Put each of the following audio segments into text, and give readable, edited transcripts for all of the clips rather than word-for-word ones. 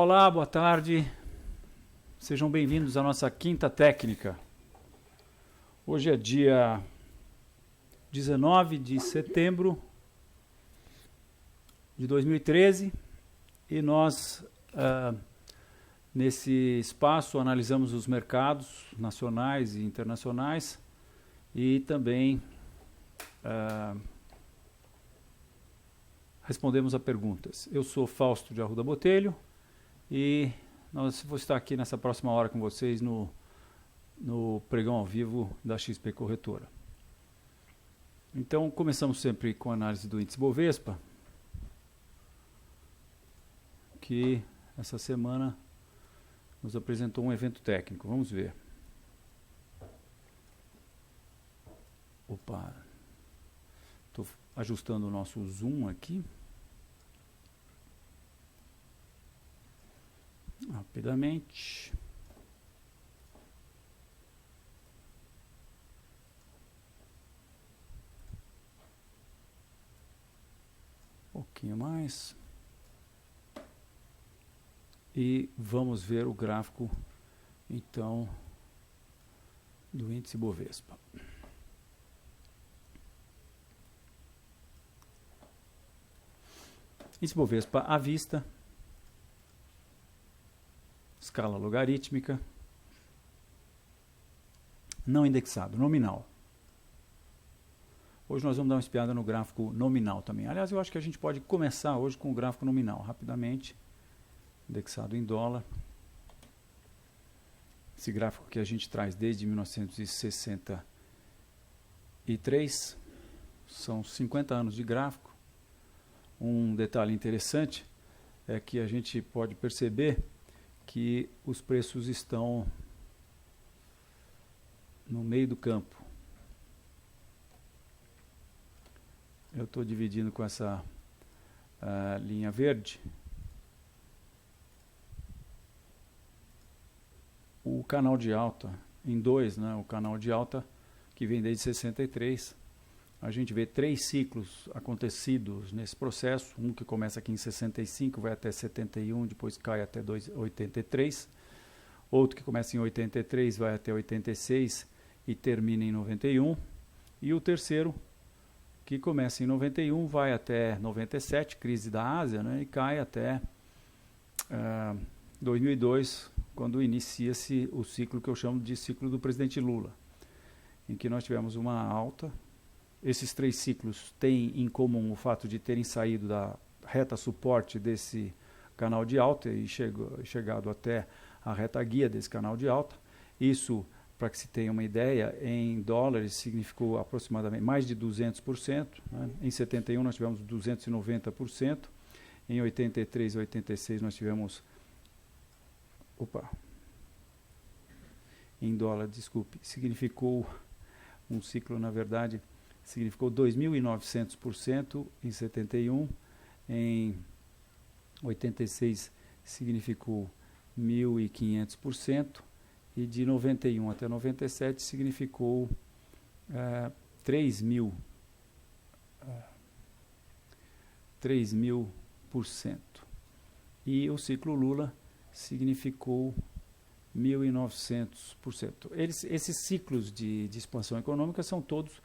Olá, boa tarde. Sejam bem-vindos à nossa quinta técnica. Hoje é dia 19 de setembro de 2013 e nós, nesse espaço, analisamos os mercados nacionais e internacionais e também respondemos a perguntas. Eu sou Fausto de Arruda Botelho e nós vou estar aqui nessa próxima hora com vocês no pregão ao vivo da XP Corretora. Então, começamos sempre com a análise do índice Bovespa, que essa semana nos apresentou um evento técnico. Vamos ver. Opa, estou ajustando o nosso zoom aqui. Rapidamente. Um pouquinho mais. E vamos ver o gráfico, então, do índice Bovespa. Índice Bovespa à vista. Escala logarítmica, não indexado, nominal. Hoje nós vamos dar uma espiada no gráfico nominal também. Aliás, eu acho que a gente pode começar hoje com o gráfico nominal, rapidamente, indexado em dólar. Esse gráfico que a gente traz desde 1963, são 50 anos de gráfico. Um detalhe interessante é que a gente pode perceber que os preços estão no meio do campo. Eu estou dividindo com essa linha verde o canal de alta em dois, né? O canal de alta que vem desde 63. A gente vê 3 ciclos acontecidos nesse processo, um que começa aqui em 65, vai até 71, depois cai até 83, outro que começa em 83, vai até 86 e termina em 91, e o terceiro, que começa em 91, vai até 97, crise da Ásia, né, e cai até 2002, quando inicia-se o ciclo que eu chamo de ciclo do presidente Lula, em que nós tivemos uma alta. Esses 3 ciclos têm em comum o fato de terem saído da reta suporte desse canal de alta e chegado até a reta guia desse canal de alta. Isso, para que se tenha uma ideia, em dólares significou aproximadamente mais de 200%. Né? Em 71 nós tivemos 290%. Em 83 e 86 nós tivemos... Em dólar, desculpe, significou um ciclo, na verdade... significou 2.900% em 71, em 86 significou 1.500% e de 91 até 97 significou 3.000%. E o ciclo Lula significou 1.900%. Esses ciclos de expansão econômica são todos,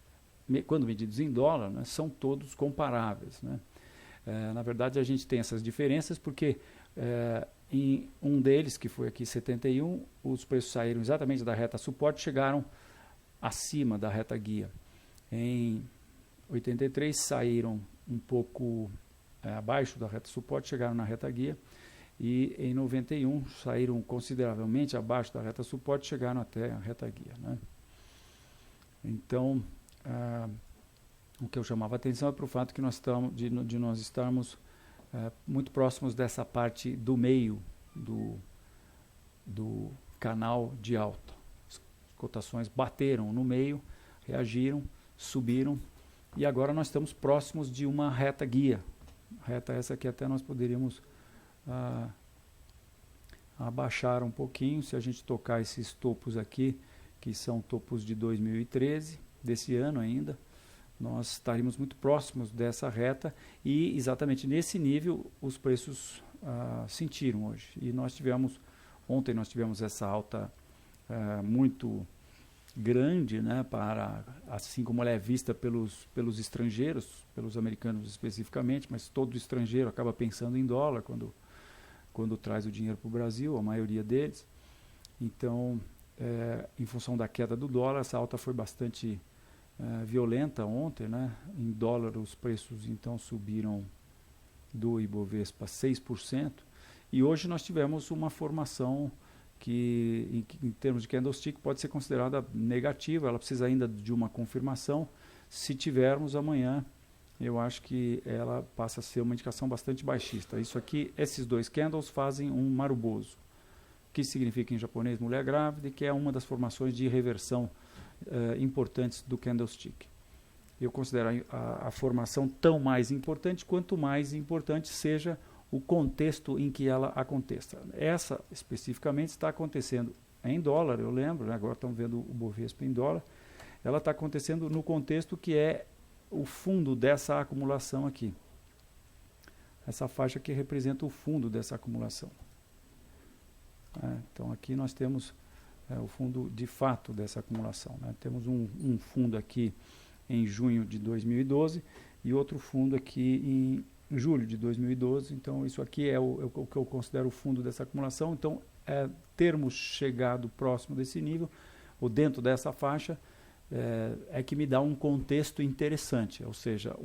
quando medidos em dólar, né, são todos comparáveis. Né? Na verdade, a gente tem essas diferenças porque em um deles, que foi aqui em 71, os preços saíram exatamente da reta suporte, chegaram acima da reta guia. Em 83 saíram um pouco abaixo da reta suporte, chegaram na reta guia. E em 91 saíram consideravelmente abaixo da reta suporte, chegaram até a reta guia. Né? Então... o que eu chamava a atenção é para o fato que nós estarmos muito próximos dessa parte do meio do canal de alta. As cotações bateram no meio, reagiram, subiram e agora nós estamos próximos de uma reta guia. Reta essa que até nós poderíamos abaixar um pouquinho se a gente tocar esses topos aqui, que são topos de 2013, desse ano ainda, nós estaríamos muito próximos dessa reta e exatamente nesse nível os preços sentiram hoje. E ontem nós tivemos essa alta muito grande, né, assim como ela é vista pelos estrangeiros, pelos americanos especificamente, mas todo estrangeiro acaba pensando em dólar quando traz o dinheiro para o Brasil, a maioria deles. Então, em função da queda do dólar, essa alta foi bastante violenta ontem, né? Em dólar os preços então subiram do Ibovespa 6%, e hoje nós tivemos uma formação que em termos de candlestick pode ser considerada negativa, ela precisa ainda de uma confirmação. Se tivermos amanhã, eu acho que ela passa a ser uma indicação bastante baixista. Isso aqui, esses dois candles fazem um maruboso, que significa em japonês mulher grávida, e que é uma das formações de reversão importantes do candlestick. Eu considero a formação tão mais importante quanto mais importante seja o contexto em que ela aconteça. Essa, especificamente, está acontecendo em dólar, eu lembro, né? Agora estamos vendo o Bovespa em dólar. Ela está acontecendo no contexto que é o fundo dessa acumulação aqui. Essa faixa aqui representa o fundo dessa acumulação. Então aqui nós temos o fundo de fato dessa acumulação, né? Temos um fundo aqui em junho de 2012 e outro fundo aqui em julho de 2012. Então isso aqui é o que eu considero o fundo dessa acumulação. Então, termos chegado próximo desse nível, ou dentro dessa faixa, que me dá um contexto interessante, ou seja,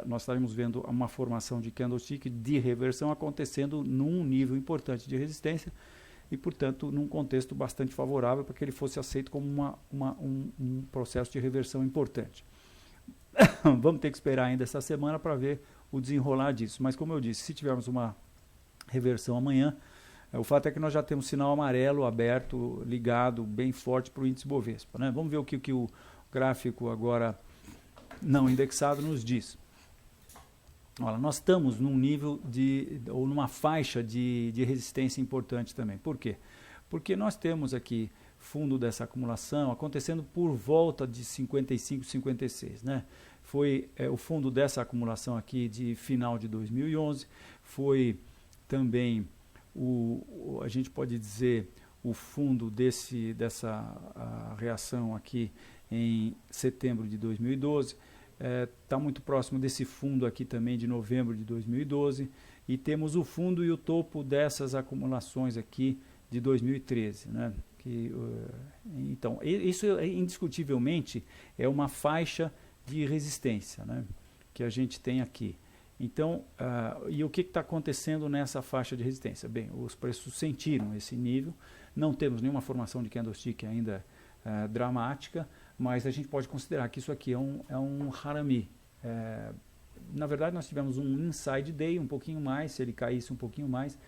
nós estaremos vendo uma formação de candlestick de reversão acontecendo num nível importante de resistência e, portanto, num contexto bastante favorável para que ele fosse aceito como um processo de reversão importante. Vamos ter que esperar ainda essa semana para ver o desenrolar disso, mas como eu disse, se tivermos uma reversão amanhã, o fato é que nós já temos sinal amarelo aberto, ligado, bem forte para o índice Bovespa, né? Vamos ver o que o gráfico agora não indexado nos diz. Olha, nós estamos num nível ou numa faixa de resistência importante também. Por quê? Porque nós temos aqui fundo dessa acumulação acontecendo por volta de 55, 56, né? Foi o fundo dessa acumulação aqui de final de 2011, foi também a gente pode dizer o fundo dessa reação aqui em setembro de 2012, está muito próximo desse fundo aqui também de novembro de 2012, e temos o fundo e o topo dessas acumulações aqui de 2013, né? Então, isso indiscutivelmente é uma faixa de resistência, né, que a gente tem aqui. Então, e o que está acontecendo nessa faixa de resistência? Bem, os preços sentiram esse nível, não temos nenhuma formação de candlestick ainda dramática, mas a gente pode considerar que isso aqui é um harami. Na verdade, nós tivemos um inside day um pouquinho mais, se ele caísse um pouquinho mais,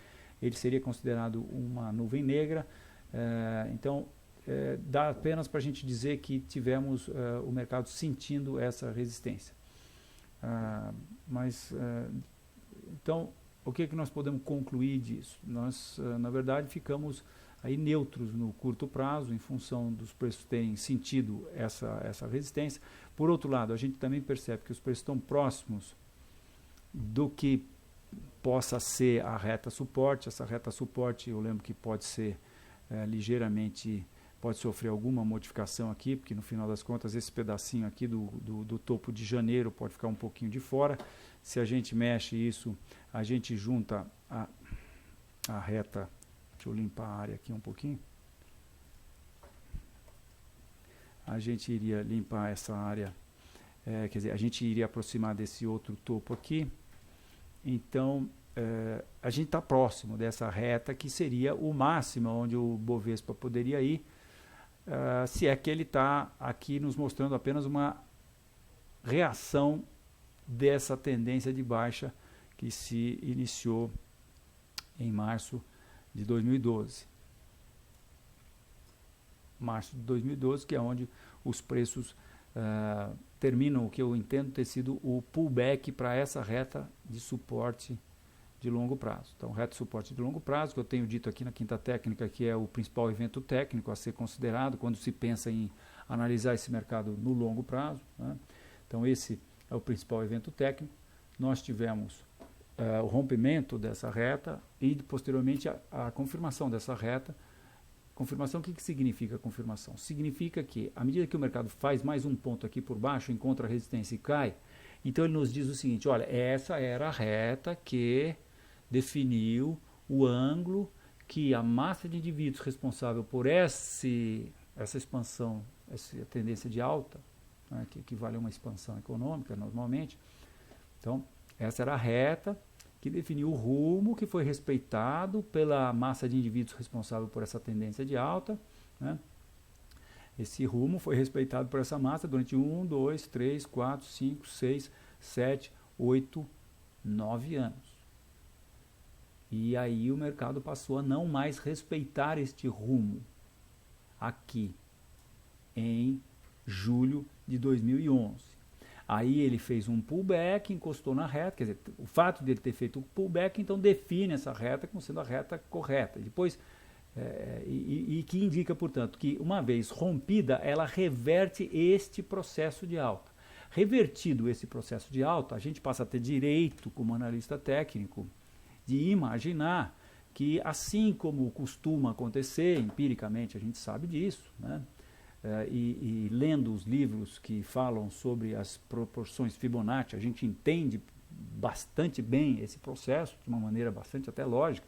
ele seria considerado uma nuvem negra. Então, dá apenas para a gente dizer que tivemos o mercado sentindo essa resistência. Então, o que nós podemos concluir disso? Nós, na verdade, ficamos aí neutros no curto prazo, em função dos preços terem sentido essa resistência. Por outro lado, a gente também percebe que os preços estão próximos do que possa ser a reta suporte. Essa reta suporte, eu lembro que pode ser ligeiramente, pode sofrer alguma modificação aqui, porque no final das contas esse pedacinho aqui do topo de janeiro pode ficar um pouquinho de fora. Se a gente mexe isso, a gente junta a reta. Deixa eu limpar a área aqui um pouquinho. A gente iria limpar essa área, quer dizer, a gente iria aproximar desse outro topo aqui. Então, a gente está próximo dessa reta, que seria o máximo onde o Bovespa poderia ir, se é que ele está aqui nos mostrando apenas uma reação dessa tendência de baixa que se iniciou em março de 2012. Março de 2012, que é onde os preços terminam, o que eu entendo ter sido o pullback para essa reta de suporte de longo prazo. Então, reta de suporte de longo prazo, que eu tenho dito aqui na quinta técnica, que é o principal evento técnico a ser considerado quando se pensa em analisar esse mercado no longo prazo, né? Então, esse é o principal evento técnico. Nós tivemos o rompimento dessa reta e posteriormente a confirmação dessa reta. Confirmação, o que significa confirmação? Significa que, à medida que o mercado faz mais um ponto aqui por baixo, encontra a resistência e cai, então ele nos diz o seguinte, olha, essa era a reta que definiu o ângulo que a massa de indivíduos responsável por essa expansão, essa tendência de alta, né, que equivale a uma expansão econômica normalmente, então essa era a reta que definiu o rumo que foi respeitado pela massa de indivíduos responsável por essa tendência de alta, né? Esse rumo foi respeitado por essa massa durante 1, 2, 3, 4, 5, 6, 7, 8, 9 anos. E aí o mercado passou a não mais respeitar este rumo aqui em julho de 2011. Aí ele fez um pullback, encostou na reta, quer dizer, o fato de ele ter feito o pullback, então define essa reta como sendo a reta correta. Depois, que indica, portanto, que uma vez rompida, ela reverte este processo de alta. Revertido esse processo de alta, a gente passa a ter direito, como analista técnico, de imaginar que, assim como costuma acontecer, empiricamente a gente sabe disso, né? E lendo os livros que falam sobre as proporções Fibonacci, a gente entende bastante bem esse processo, de uma maneira bastante até lógica.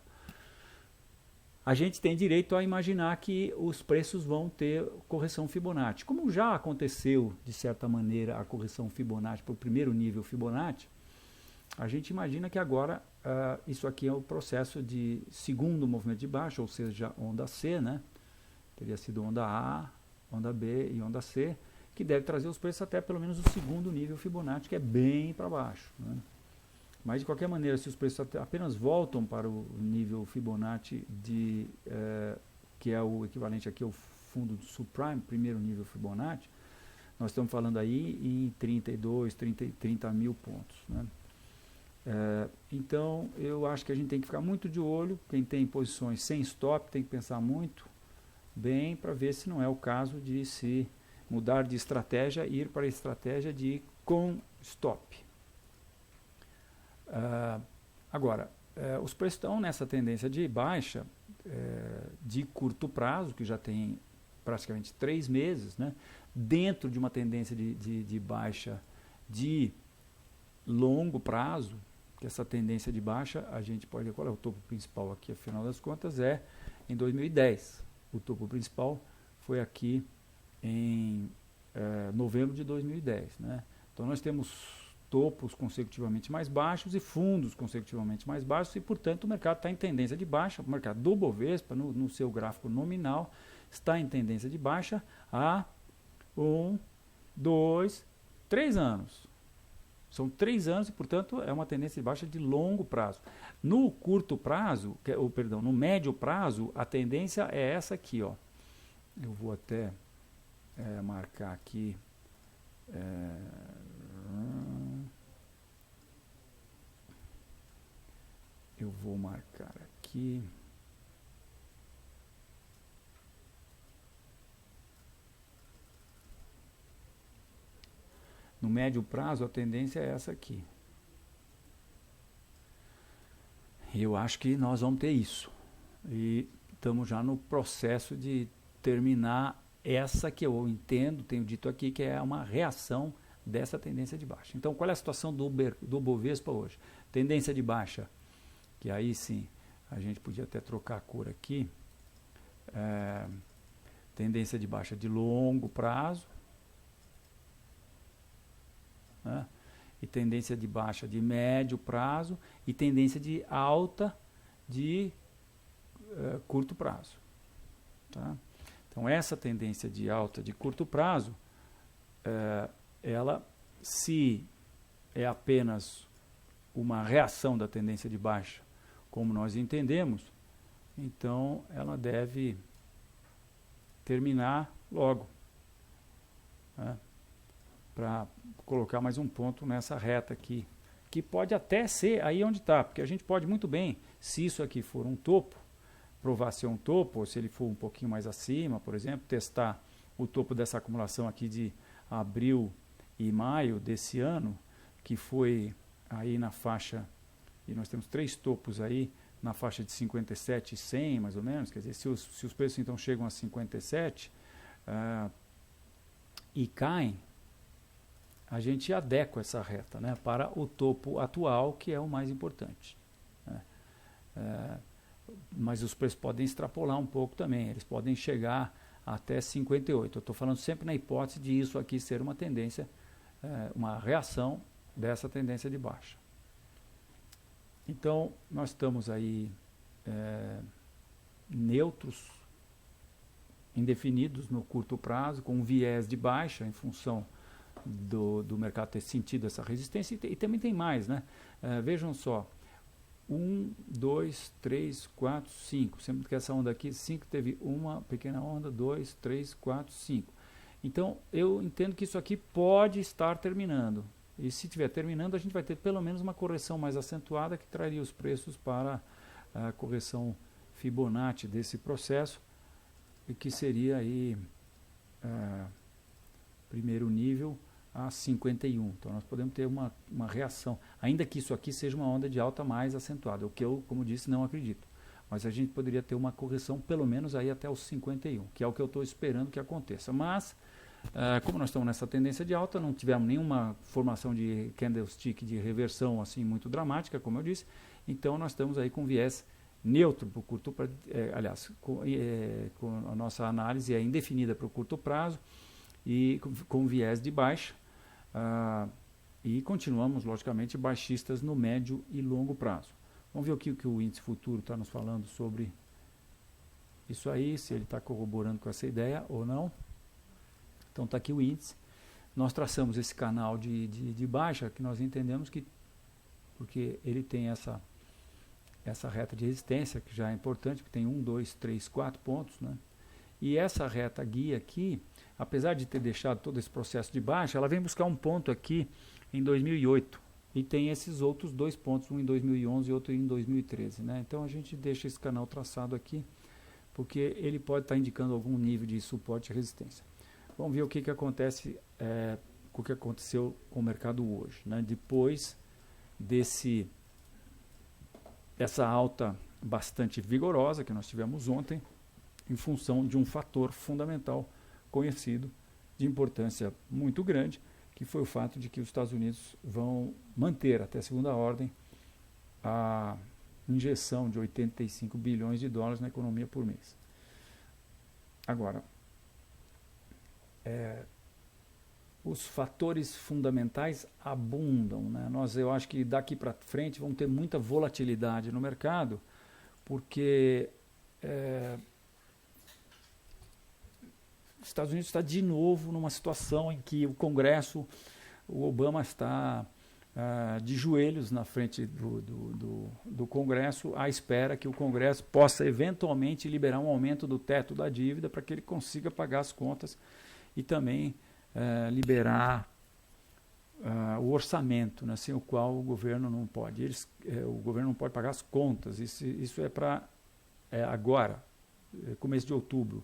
A gente tem direito a imaginar que os preços vão ter correção Fibonacci. Como já aconteceu, de certa maneira, a correção Fibonacci para o primeiro nível Fibonacci, a gente imagina que agora isso aqui é o processo de segundo movimento de baixa, ou seja, onda C, né? Teria sido onda A, onda B e onda C, que deve trazer os preços até pelo menos o segundo nível Fibonacci, que é bem para baixo, né? Mas de qualquer maneira, se os preços apenas voltam para o nível Fibonacci, que é o equivalente aqui ao fundo do subprime, primeiro nível Fibonacci, nós estamos falando aí em 32, 30 mil pontos, né? Então eu acho que a gente tem que ficar muito de olho, quem tem posições sem stop tem que pensar muito bem para ver se não é o caso de se mudar de estratégia e ir para a estratégia de com stop. Agora, os preços estão nessa tendência de baixa de curto prazo, que já tem praticamente 3 meses, né? Dentro de uma tendência de baixa de longo prazo, que essa tendência de baixa, a gente pode ver qual é o topo principal aqui, afinal das contas, é em 2010. O topo principal foi aqui em novembro de 2010, né? Então nós temos topos consecutivamente mais baixos e fundos consecutivamente mais baixos e, portanto, o mercado está em tendência de baixa. O mercado do Bovespa, no seu gráfico nominal, está em tendência de baixa há 1, 2, 3 anos. São 3 anos e, portanto, é uma tendência de baixa de longo prazo. No curto prazo, no médio prazo, a tendência é essa aqui, ó. Eu vou até marcar aqui. Eu vou marcar aqui. No médio prazo, a tendência é essa aqui. Eu acho que nós vamos ter isso. E estamos já no processo de terminar essa que eu entendo, tenho dito aqui, que é uma reação dessa tendência de baixa. Então, qual é a situação do Bovespa hoje? Tendência de baixa, que aí sim, a gente podia até trocar a cor aqui. Tendência de baixa de longo prazo, né? E tendência de baixa de médio prazo e tendência de alta de curto prazo, tá? Então essa tendência de alta de curto prazo, ela, se é apenas uma reação da tendência de baixa, como nós entendemos, então ela deve terminar logo, né? Para colocar mais um ponto nessa reta aqui, que pode até ser aí onde está, porque a gente pode muito bem, se isso aqui for um topo, provar ser um topo, ou se ele for um pouquinho mais acima, por exemplo, testar o topo dessa acumulação aqui de abril e maio desse ano, que foi aí na faixa e nós temos 3 topos aí na faixa de 57 e 100, mais ou menos, quer dizer, se os preços então chegam a 57 e caem, a gente adequa essa reta, né, para o topo atual, que é o mais importante, né. Mas os preços podem extrapolar um pouco também, eles podem chegar até 58. Eu estou falando sempre na hipótese de isso aqui ser uma tendência, uma reação dessa tendência de baixa. Então, nós estamos aí neutros, indefinidos no curto prazo, com um viés de baixa em função do mercado ter sentido essa resistência, e também tem mais, né? Vejam só, 1, 2, 3, 4, 5, sempre que essa onda aqui, 5 teve uma pequena onda, 2, 3, 4, 5. Então, eu entendo que isso aqui pode estar terminando, e se estiver terminando, a gente vai ter pelo menos uma correção mais acentuada, que traria os preços para a correção Fibonacci desse processo, e que seria aí primeiro nível a 51. Então nós podemos ter uma reação, ainda que isso aqui seja uma onda de alta mais acentuada, o que eu, como disse, não acredito. Mas a gente poderia ter uma correção pelo menos aí até os 51, que é o que eu estou esperando que aconteça. Mas, como nós estamos nessa tendência de alta, não tivemos nenhuma formação de candlestick de reversão assim muito dramática, como eu disse, então nós estamos aí com viés neutro para o curto prazo, aliás, com a nossa análise é indefinida para o curto prazo e com viés de baixa, e continuamos, logicamente, baixistas no médio e longo prazo. Vamos ver o que o índice futuro está nos falando sobre isso aí, se ele está corroborando com essa ideia ou não. Então está aqui o índice. Nós traçamos esse canal de baixa, que nós entendemos que, porque ele tem essa reta de resistência, que já é importante, porque tem 1, 2, 3, 4 pontos, né? E essa reta guia aqui, apesar de ter deixado todo esse processo de baixa, ela vem buscar um ponto aqui em 2008, e tem esses outros 2 pontos, um em 2011 e outro em 2013, né? Então a gente deixa esse canal traçado aqui, porque ele pode estar indicando algum nível de suporte e resistência. Vamos ver o que acontece, o que aconteceu com o mercado hoje, né? Depois dessa alta bastante vigorosa que nós tivemos ontem, em função de um fator fundamental conhecido, de importância muito grande, que foi o fato de que os Estados Unidos vão manter até segunda ordem a injeção de 85 bilhões de dólares na economia por mês. Agora, os fatores fundamentais abundam, né? Eu acho que daqui para frente vamos ter muita volatilidade no mercado, porque os Estados Unidos está de novo numa situação em que o Congresso, o Obama está de joelhos na frente do Congresso, à espera que o Congresso possa eventualmente liberar um aumento do teto da dívida para que ele consiga pagar as contas e também liberar o orçamento, né, sem o qual o governo não pode. O governo não pode pagar as contas. Isso é para agora, começo de outubro.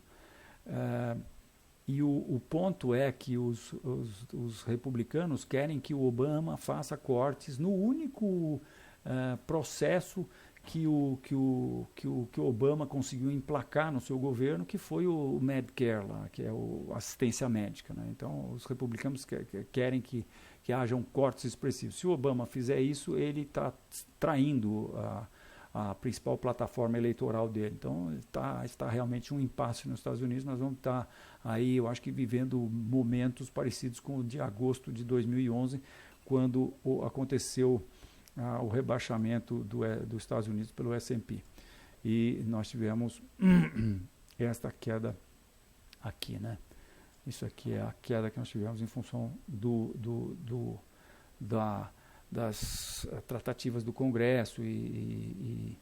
E o ponto é que os republicanos querem que o Obama faça cortes no único processo que o Obama conseguiu emplacar no seu governo, que foi o Medicare, lá, que é a assistência médica, né? Então, os republicanos querem que hajam cortes expressivos. Se o Obama fizer isso, ele está traindo a principal plataforma eleitoral dele. Então, está realmente um impasse nos Estados Unidos. Nós vamos estar aí, eu acho que vivendo momentos parecidos com o de agosto de 2011, quando aconteceu o rebaixamento dos Estados Unidos pelo S&P. E nós tivemos esta queda aqui, né? Isso aqui é a queda que nós tivemos em função das tratativas do Congresso e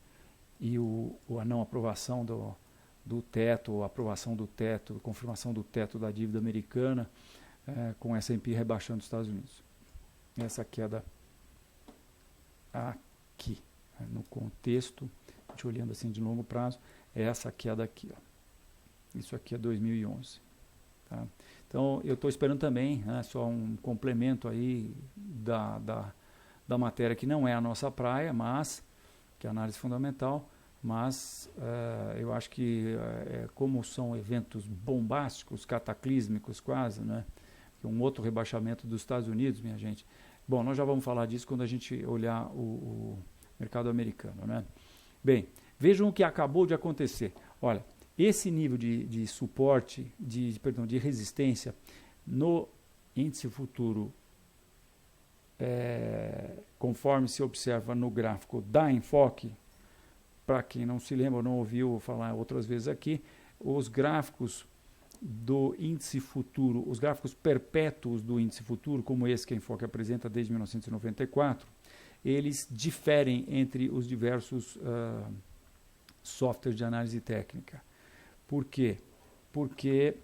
a não aprovação do teto, a aprovação do teto, a confirmação do teto da dívida americana, com o S&P rebaixando os Estados Unidos. Essa queda aqui, no contexto, a gente olhando assim de longo prazo, é essa queda aqui, ó. Isso aqui é 2011. Tá? Então, eu estou esperando também, né, só um complemento aí da matéria que não é a nossa praia, mas que é a análise fundamental, mas eu acho que como são eventos bombásticos, cataclísmicos quase, né? Um outro rebaixamento dos Estados Unidos, minha gente. Bom, nós já vamos falar disso quando a gente olhar o mercado americano, né? Bem, vejam o que acabou de acontecer. Olha, esse nível de suporte, de resistência no índice futuro, conforme se observa no gráfico da Enfoque, para quem não se lembra ou não ouviu falar outras vezes aqui, os gráficos do índice futuro, os gráficos perpétuos do índice futuro, como esse que a Enfoque apresenta desde 1994, eles diferem entre os diversos softwares de análise técnica. Por quê? Porque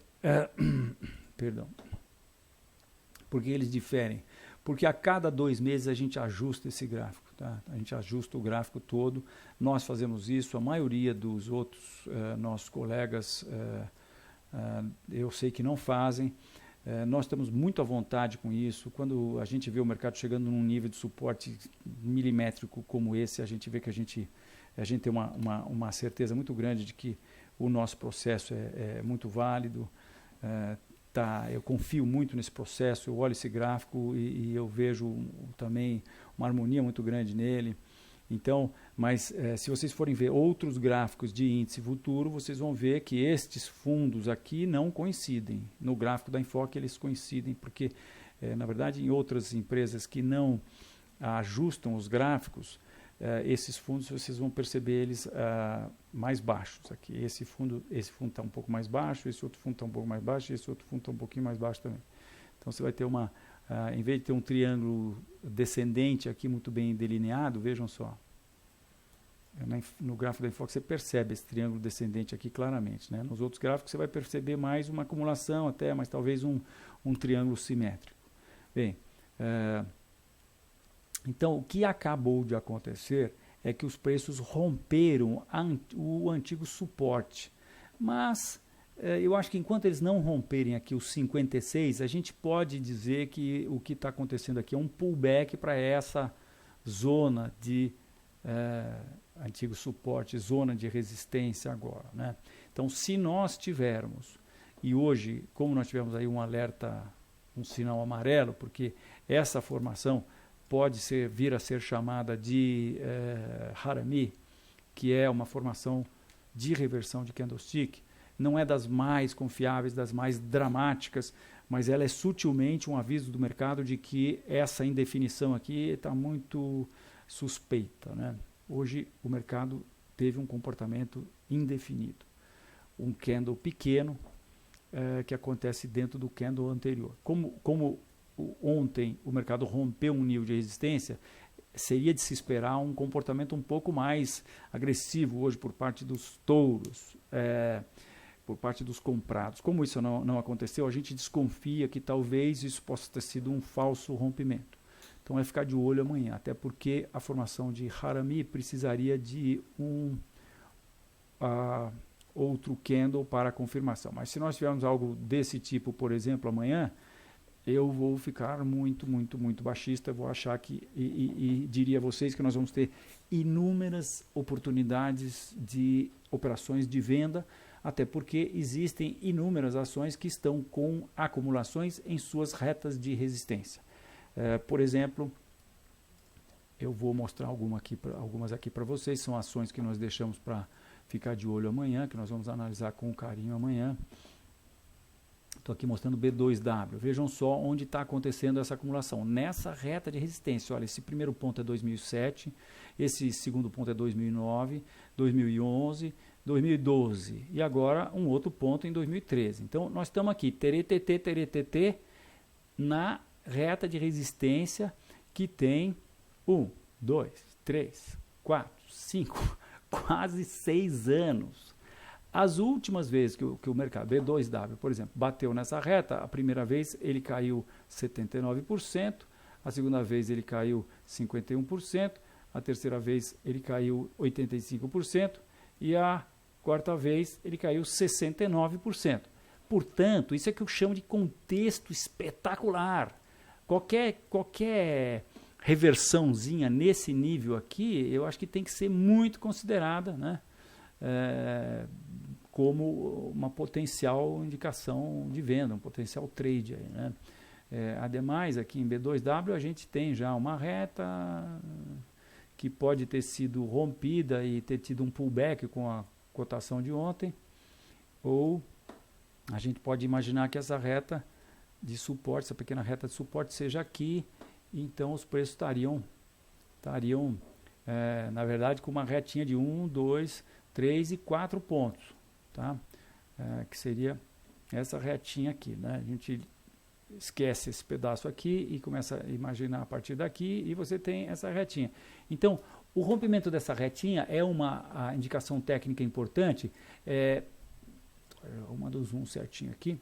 eles diferem. Porque a cada 2 meses a gente ajusta esse gráfico. Tá? A gente ajusta o gráfico todo. Nós fazemos isso, a maioria dos outros nossos colegas, eu sei que não fazem. Nós estamos muito à vontade com isso. Quando a gente vê o mercado chegando num nível de suporte milimétrico como esse, a gente vê que a gente tem uma certeza muito grande de que o nosso processo é muito válido. Eu confio muito nesse processo, eu olho esse gráfico e eu vejo também uma harmonia muito grande nele. Então, mas se vocês forem ver outros gráficos de índice futuro, vocês vão ver que estes fundos aqui não coincidem. No gráfico da Enfoque eles coincidem, porque, na verdade, em outras empresas que não ajustam os gráficos, esses fundos vocês vão perceber eles mais baixos aqui. Esse fundo está um pouco mais baixo, esse outro fundo está um pouco mais baixo, esse outro fundo está um pouquinho mais baixo também. Então você vai ter em vez de ter um triângulo descendente aqui muito bem delineado, vejam só. No gráfico da Enfoque você percebe esse triângulo descendente aqui claramente, né? Nos outros gráficos você vai perceber mais uma acumulação até, mas talvez um triângulo simétrico. Bem, então, o que acabou de acontecer é que os preços romperam o antigo suporte. Mas eu acho que enquanto eles não romperem aqui os 56, a gente pode dizer que o que está acontecendo aqui é um pullback para essa zona de antigo suporte, zona de resistência agora, né? Então, se nós tivermos, e hoje, como nós tivemos aí um alerta, um sinal amarelo, porque essa formação pode vir a ser chamada de Harami, que é uma formação de reversão de candlestick. Não é das mais confiáveis, das mais dramáticas, mas ela é sutilmente um aviso do mercado de que essa indefinição aqui está muito suspeita, né? Hoje o mercado teve um comportamento indefinido. Um candle pequeno que acontece dentro do candle anterior. Como ontem o mercado rompeu um nível de resistência, seria de se esperar um comportamento um pouco mais agressivo hoje por parte dos touros, por parte dos comprados. Como isso não aconteceu, a gente desconfia que talvez isso possa ter sido um falso rompimento. Então é ficar de olho amanhã, até porque a formação de Harami precisaria de outro candle para a confirmação. Mas se nós tivermos algo desse tipo, por exemplo, amanhã, eu vou ficar muito, muito, muito baixista. Vou achar que, e diria a vocês que nós vamos ter inúmeras oportunidades de operações de venda, até porque existem inúmeras ações que estão com acumulações em suas retas de resistência. Por exemplo, eu vou mostrar algumas aqui para vocês, são ações que nós deixamos para ficar de olho amanhã, que nós vamos analisar com carinho amanhã. Estou aqui mostrando B2W. Vejam só onde está acontecendo essa acumulação. Nessa reta de resistência. Olha, esse primeiro ponto é 2007, esse segundo ponto é 2009, 2011, 2012 e agora um outro ponto em 2013. Então, nós estamos aqui, TT, na reta de resistência que tem 1, 2, 3, 4, 5, quase 6 anos. As últimas vezes que o mercado, B2W, por exemplo, bateu nessa reta, a primeira vez ele caiu 79%, a segunda vez ele caiu 51%, a terceira vez ele caiu 85% e a quarta vez ele caiu 69%. Portanto, isso é que eu chamo de contexto espetacular. Qualquer reversãozinha nesse nível aqui, eu acho que tem que ser muito considerada, né? Como uma potencial indicação de venda, um potencial trade aí, né? Ademais, aqui em B2W a gente tem já uma reta que pode ter sido rompida e ter tido um pullback com a cotação de ontem, ou a gente pode imaginar que essa reta de suporte, essa pequena reta de suporte seja aqui, então os preços estariam na verdade, com uma retinha de 1, 2, 3 e 4 pontos, tá? Que seria essa retinha aqui, né? A gente esquece esse pedaço aqui e começa a imaginar a partir daqui e você tem essa retinha. Então, o rompimento dessa retinha é uma indicação técnica importante. Uma do zoom certinho aqui.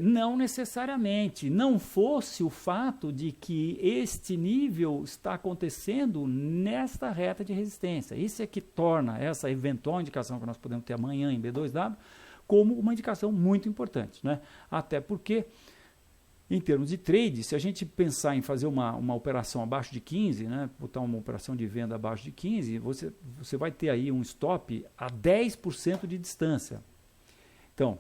Não necessariamente, não fosse o fato de que este nível está acontecendo nesta reta de resistência. Isso é que torna essa eventual indicação que nós podemos ter amanhã em B2W como uma indicação muito importante, né? Até porque, em termos de trade, se a gente pensar em fazer uma operação abaixo de 15, né, botar uma operação de venda abaixo de 15, você vai ter aí um stop a 10% de distância. Então,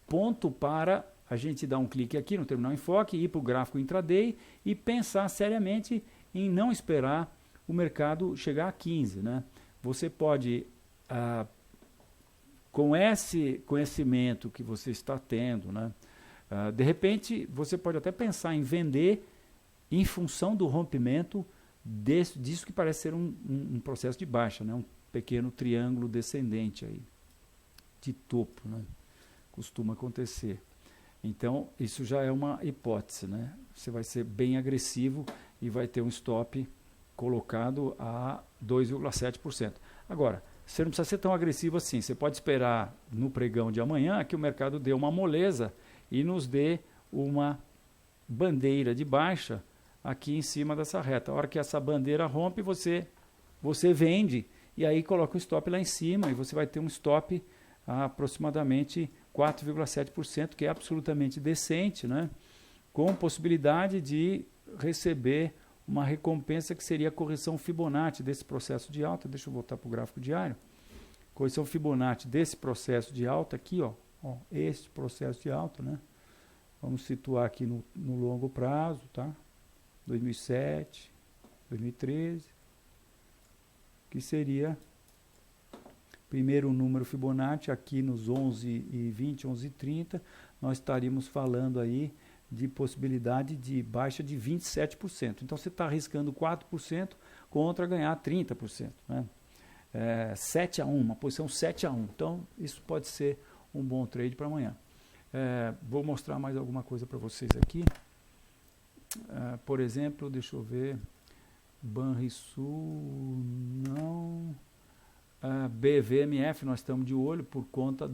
ponto para a gente dar um clique aqui no Terminal Enfoque, ir para o gráfico intraday e pensar seriamente em não esperar o mercado chegar a 15. Né? Você pode, com esse conhecimento que você está tendo, né, de repente você pode até pensar em vender em função do rompimento disso que parece ser um processo de baixa, né, um pequeno triângulo descendente aí, de topo, né? Costuma acontecer. Então, isso já é uma hipótese, né? Você vai ser bem agressivo e vai ter um stop colocado a 2,7%. Agora, você não precisa ser tão agressivo assim. Você pode esperar no pregão de amanhã que o mercado dê uma moleza e nos dê uma bandeira de baixa aqui em cima dessa reta. A hora que essa bandeira rompe, você vende e aí coloca o stop lá em cima e você vai ter um stop a aproximadamente 4,7%, que é absolutamente decente, né? Com possibilidade de receber uma recompensa que seria a correção Fibonacci desse processo de alta. Deixa eu voltar para o gráfico diário. Correção Fibonacci desse processo de alta aqui, ó, este processo de alta, né? Vamos situar aqui no longo prazo, tá? 2007, 2013, que seria primeiro número Fibonacci aqui nos 11,20, 11,30, nós estaríamos falando aí de possibilidade de baixa de 27%. Então você está arriscando 4% contra ganhar 30%. Né? 7 a 1, uma posição 7 a 1. Então isso pode ser um bom trade para amanhã. Vou mostrar mais alguma coisa para vocês aqui. Por exemplo, deixa eu ver, Banrisul, não... BVMF nós estamos de olho por conta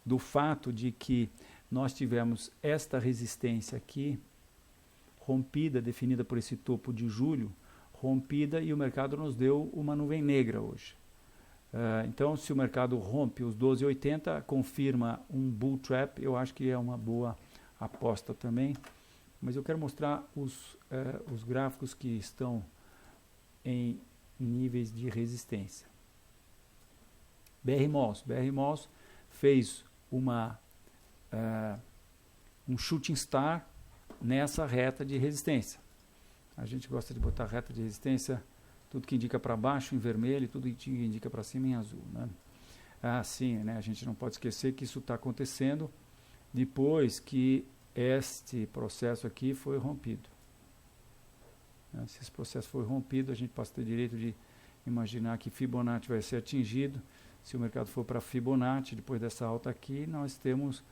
do fato de que nós tivemos esta resistência aqui rompida, definida por esse topo de julho, rompida, e o mercado nos deu uma nuvem negra hoje. Então, se o mercado rompe os 12,80, confirma um bull trap, eu acho que é uma boa aposta também. Mas eu quero mostrar os gráficos que estão em níveis de resistência. BR Malls fez um shooting star nessa reta de resistência. A gente gosta de botar reta de resistência, tudo que indica para baixo em vermelho e tudo que indica para cima em azul, né? Sim, né? A gente não pode esquecer que isso está acontecendo depois que este processo aqui foi rompido. Se esse processo for rompido, a gente passa a ter direito de imaginar que Fibonacci vai ser atingido. Se o mercado for para Fibonacci, depois dessa alta aqui, nós temos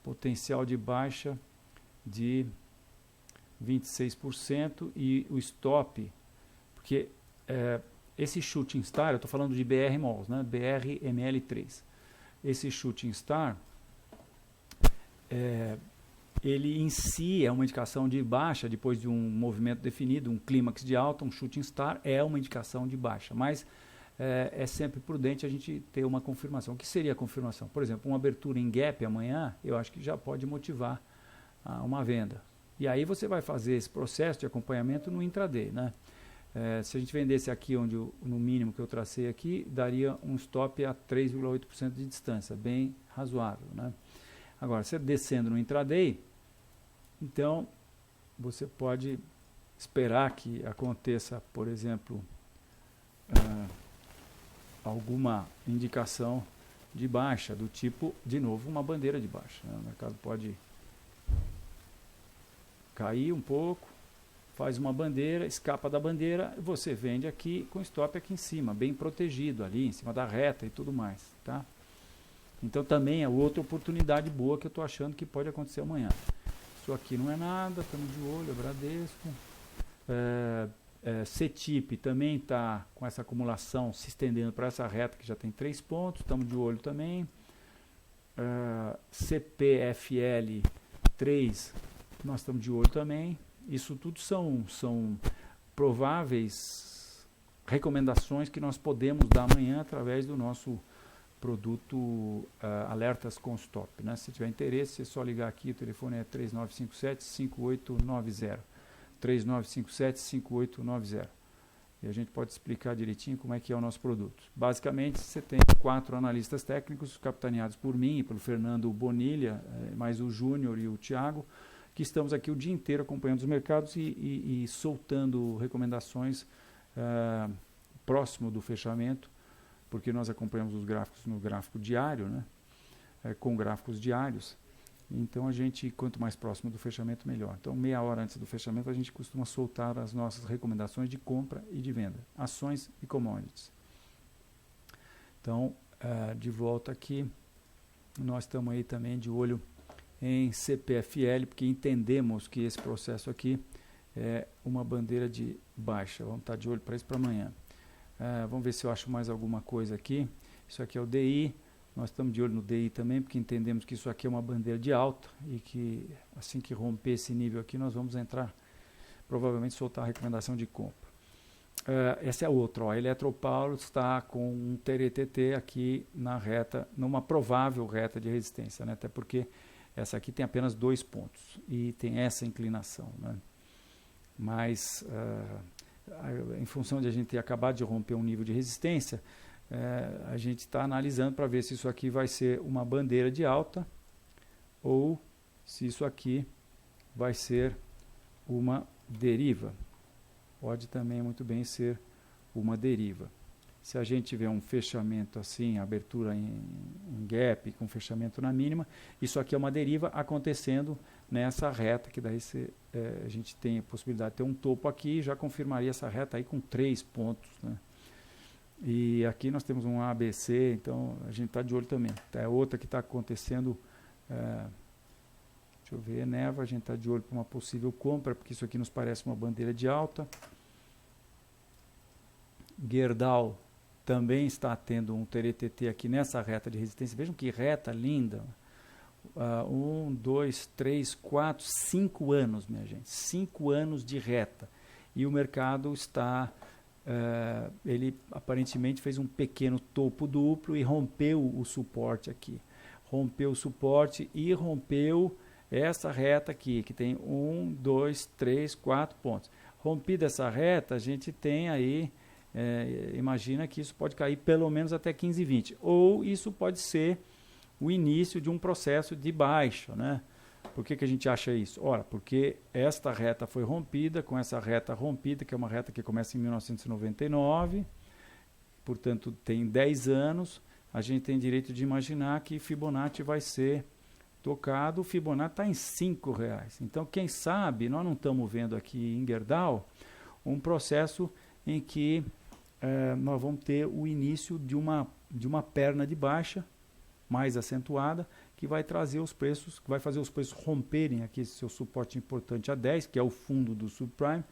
potencial de baixa de 26% e o stop, porque esse shooting star, eu estou falando de BR Malls, né? BRML3. Esse shooting star, ele em si é uma indicação de baixa depois de um movimento definido, um clímax de alta, um shooting star é uma indicação de baixa, mas é sempre prudente a gente ter uma confirmação. O que seria a confirmação? Por exemplo, uma abertura em gap amanhã, eu acho que já pode motivar uma venda. E aí você vai fazer esse processo de acompanhamento no intraday, né? Se a gente vendesse aqui no mínimo que eu tracei aqui, daria um stop a 3,8% de distância, bem razoável, né? Agora, você descendo no intraday, então você pode esperar que aconteça, por exemplo, alguma indicação de baixa, do tipo, de novo, uma bandeira de baixa, né? O mercado pode cair um pouco, faz uma bandeira, escapa da bandeira, você vende aqui com stop aqui em cima, bem protegido ali, em cima da reta e tudo mais, tá? Então também é outra oportunidade boa que eu estou achando que pode acontecer amanhã. Isso aqui não é nada, estamos de olho, é Bradesco. CETIP também está com essa acumulação se estendendo para essa reta que já tem 3 pontos, estamos de olho também. CPFL 3, nós estamos de olho também. Isso tudo são prováveis recomendações que nós podemos dar amanhã através do nosso produto Alertas com Stop, né? Se tiver interesse, é só ligar aqui, o telefone é 3957-5890. 3957-5890. E a gente pode explicar direitinho como é que é o nosso produto. Basicamente, você tem 4 analistas técnicos, capitaneados por mim e pelo Fernando Bonilha, mais o Júnior e o Thiago, que estamos aqui o dia inteiro acompanhando os mercados e soltando recomendações próximo do fechamento, porque nós acompanhamos os gráficos no gráfico diário, né? Com gráficos diários. Então, a gente, quanto mais próximo do fechamento, melhor. Então, meia hora antes do fechamento, a gente costuma soltar as nossas recomendações de compra e de venda, ações e commodities. Então, de volta aqui, nós estamos aí também de olho em CPFL, porque entendemos que esse processo aqui é uma bandeira de baixa. Vamos estar de olho para isso para amanhã. Vamos ver se eu acho mais alguma coisa aqui. Isso aqui é o DI. Nós estamos de olho no DI também, porque entendemos que isso aqui é uma bandeira de alta e que assim que romper esse nível aqui, nós vamos entrar, provavelmente soltar a recomendação de compra. Essa é outra. A Eletropaulo está com um TRTT aqui na reta, numa provável reta de resistência, né? Até porque essa aqui tem apenas 2 pontos e tem essa inclinação, né? Mas, em função de a gente ter acabado de romper um nível de resistência, a gente está analisando para ver se isso aqui vai ser uma bandeira de alta ou se isso aqui vai ser uma deriva. Pode também muito bem ser uma deriva. Se a gente tiver um fechamento assim, abertura em gap, com fechamento na mínima, isso aqui é uma deriva acontecendo nessa reta, que daí a gente tem a possibilidade de ter um topo aqui, já confirmaria essa reta aí com 3 pontos, né? E aqui nós temos um ABC, então a gente está de olho também. É outra que está acontecendo, deixa eu ver, Eneva, a gente está de olho para uma possível compra, porque isso aqui nos parece uma bandeira de alta. Gerdau também está tendo um TRTT aqui nessa reta de resistência. Vejam que reta linda. 1, 2, 3, 4, 5 anos, minha gente. 5 anos de reta. E o mercado está... ele aparentemente fez um pequeno topo duplo e rompeu o suporte aqui. Rompeu o suporte e rompeu essa reta aqui, que tem 1, 2, 3, 4 pontos. Rompida essa reta, a gente tem aí... imagina que isso pode cair pelo menos até 15,20. Ou isso pode ser o início de um processo de baixa, né? Por que a gente acha isso? Ora, porque esta reta foi rompida, com essa reta rompida, que é uma reta que começa em 1999, portanto tem 10 anos, a gente tem direito de imaginar que Fibonacci vai ser tocado, o Fibonacci está em R$5. Então, quem sabe, nós não estamos vendo aqui em Gerdau um processo em que nós vamos ter o início de uma perna de baixa mais acentuada, que vai trazer os preços, que vai fazer os preços romperem aqui esse seu suporte importante a 10, que é o fundo do subprime,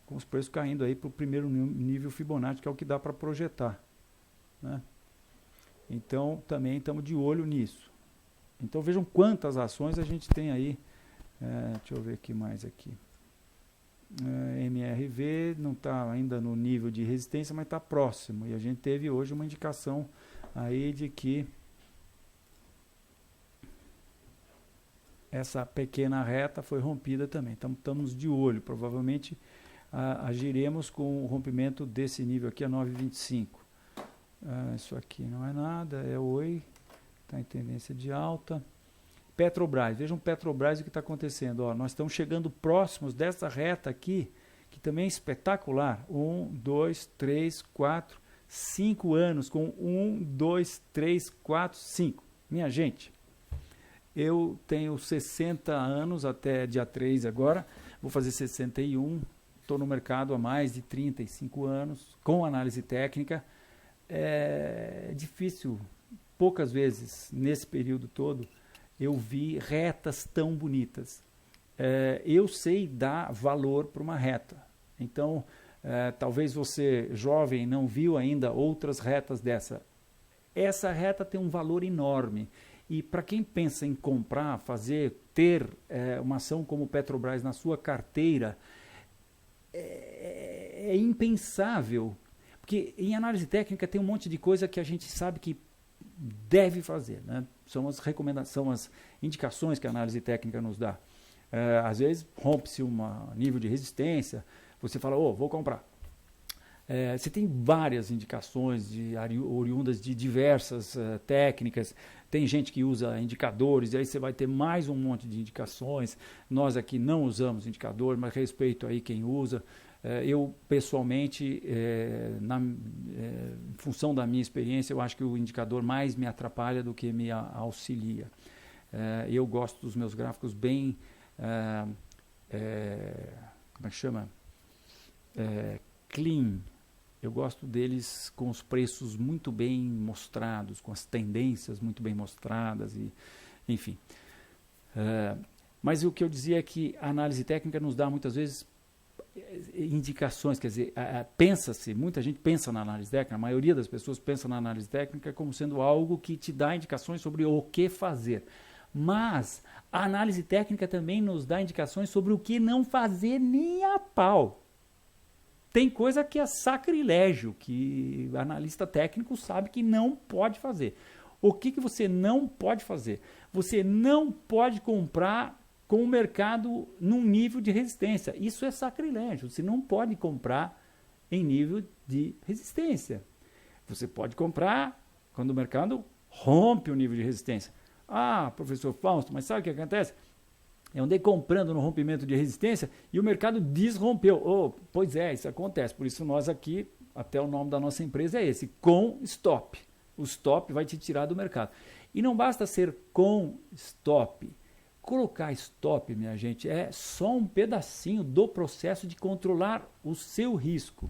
com os preços caindo aí para o primeiro nível Fibonacci, que é o que dá para projetar, né? Então, também estamos de olho nisso. Então, vejam quantas ações a gente tem aí. Deixa eu ver aqui mais aqui. MRV não está ainda no nível de resistência, mas está próximo. E a gente teve hoje uma indicação aí de que essa pequena reta foi rompida também. Então estamos de olho, provavelmente agiremos com o rompimento desse nível aqui a 9,25. Isso aqui não é nada, é Oi, está em tendência de alta. Petrobras, vejam Petrobras o que está acontecendo. Ó, nós estamos chegando próximos dessa reta aqui, que também é espetacular. 1, 2, 3, 4, 5 anos, com 1, 2, 3, 4, 5. Minha gente, eu tenho 60 anos até dia 3 agora, vou fazer 61, estou no mercado há mais de 35 anos, com análise técnica. É difícil, poucas vezes nesse período todo, eu vi retas tão bonitas. Eu sei dar valor para uma reta. Então, talvez você, jovem, não viu ainda outras retas dessa. Essa reta tem um valor enorme. E para quem pensa em comprar, ter uma ação como Petrobras na sua carteira, é impensável. Porque em análise técnica tem um monte de coisa que a gente sabe que deve fazer, né? São as recomendações, as indicações que a análise técnica nos dá. Às vezes rompe-se um nível de resistência, você fala, vou comprar. Você tem várias indicações oriundas de diversas técnicas. Tem gente que usa indicadores, e aí você vai ter mais um monte de indicações. Nós aqui não usamos indicador, mas respeito aí quem usa. Eu, pessoalmente, em função da minha experiência, eu acho que o indicador mais me atrapalha do que me auxilia. Eu gosto dos meus gráficos bem, como é que chama? Clean. Eu gosto deles com os preços muito bem mostrados, com as tendências muito bem mostradas, enfim. Mas o que eu dizia é que a análise técnica nos dá muitas vezes indicações, quer dizer, muita gente pensa na análise técnica, a maioria das pessoas pensa na análise técnica como sendo algo que te dá indicações sobre o que fazer. Mas a análise técnica também nos dá indicações sobre o que não fazer nem a pau. Tem coisa que é sacrilégio, que o analista técnico sabe que não pode fazer. O que você não pode fazer? Você não pode comprar com o mercado num nível de resistência. Isso é sacrilégio. Você não pode comprar em nível de resistência. Você pode comprar quando o mercado rompe o nível de resistência. Professor Fausto, mas sabe o que acontece? Eu andei comprando no rompimento de resistência e o mercado desrompeu. Pois é, isso acontece. Por isso nós aqui, até o nome da nossa empresa é esse, com stop. O stop vai te tirar do mercado. E não basta ser com stop. Colocar stop, minha gente, é só um pedacinho do processo de controlar o seu risco.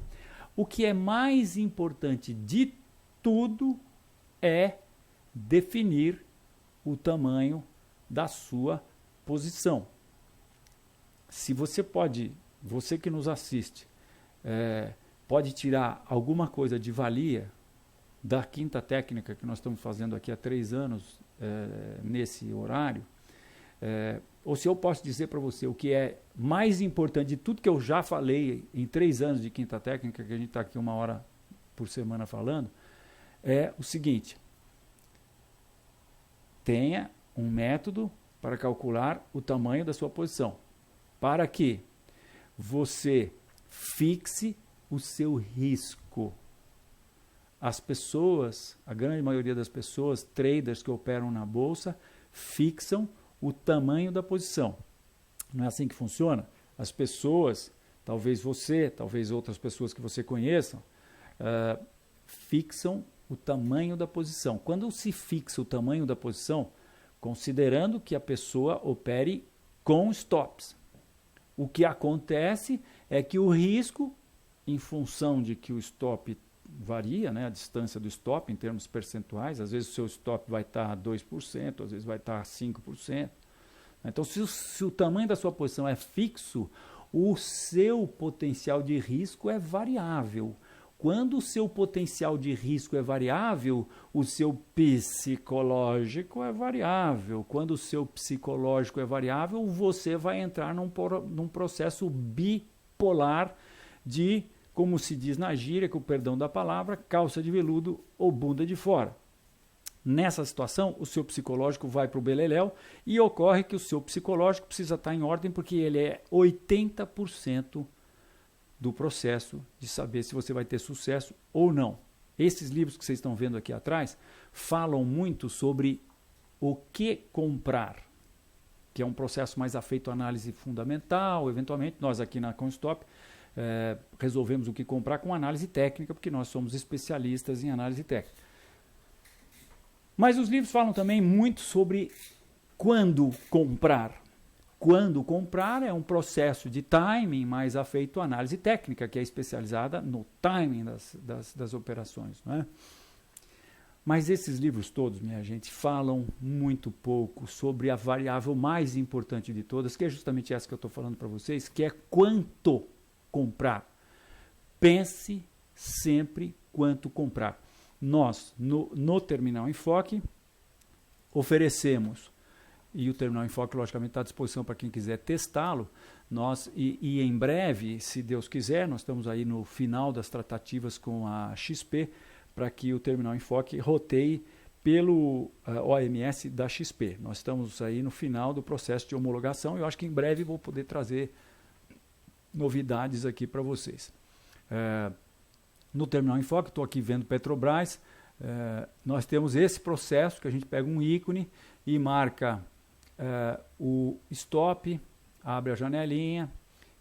O que é mais importante de tudo é definir o tamanho da sua posição. Se você que nos assiste, pode tirar alguma coisa de valia da quinta técnica que nós estamos fazendo aqui há 3 anos nesse horário, ou se eu posso dizer para você o que é mais importante de tudo que eu já falei em 3 anos de quinta técnica, que a gente está aqui 1 hora por semana falando, é o seguinte: tenha um método para calcular o tamanho da sua posição, para que você fixe o seu risco. As pessoas, a grande maioria das pessoas, traders que operam na bolsa, fixam o tamanho da posição. Não é assim que funciona? As pessoas, talvez você, talvez outras pessoas que você conheça, fixam o tamanho da posição. Quando se fixa o tamanho da posição, considerando que a pessoa opere com stops, o que acontece é que o risco, em função de que o stop varia, né, a distância do stop em termos percentuais, às vezes o seu stop vai estar a 2%, às vezes vai estar a 5%. Então, se o tamanho da sua posição é fixo, o seu potencial de risco é variável. Quando o seu potencial de risco é variável, o seu psicológico é variável. Quando o seu psicológico é variável, você vai entrar num processo bipolar de, como se diz na gíria, com o perdão da palavra, calça de veludo ou bunda de fora. Nessa situação, o seu psicológico vai para o beleléu e ocorre que o seu psicológico precisa estar em ordem porque ele é 80% do processo de saber se você vai ter sucesso ou não. Esses livros que vocês estão vendo aqui atrás falam muito sobre o que comprar, que é um processo mais afeito à análise fundamental. Eventualmente, nós aqui na Constop resolvemos o que comprar com análise técnica, porque nós somos especialistas em análise técnica. Mas os livros falam também muito sobre quando comprar. Quando comprar é um processo de timing mais afeito à análise técnica, que é especializada no timing das operações, não é? Mas esses livros todos, minha gente, falam muito pouco sobre a variável mais importante de todas, que é justamente essa que eu estou falando para vocês, que é quanto comprar. Pense sempre quanto comprar. Nós, no Terminal Enfoque, oferecemos, e o Terminal Enfoque, logicamente, está à disposição para quem quiser testá-lo, e em breve, se Deus quiser, nós estamos aí no final das tratativas com a XP, para que o Terminal Enfoque roteie pelo OMS da XP. Nós estamos aí no final do processo de homologação e eu acho que em breve vou poder trazer novidades aqui para vocês. No Terminal Enfoque, estou aqui vendo Petrobras, nós temos esse processo que a gente pega um ícone e marca o stop, abre a janelinha,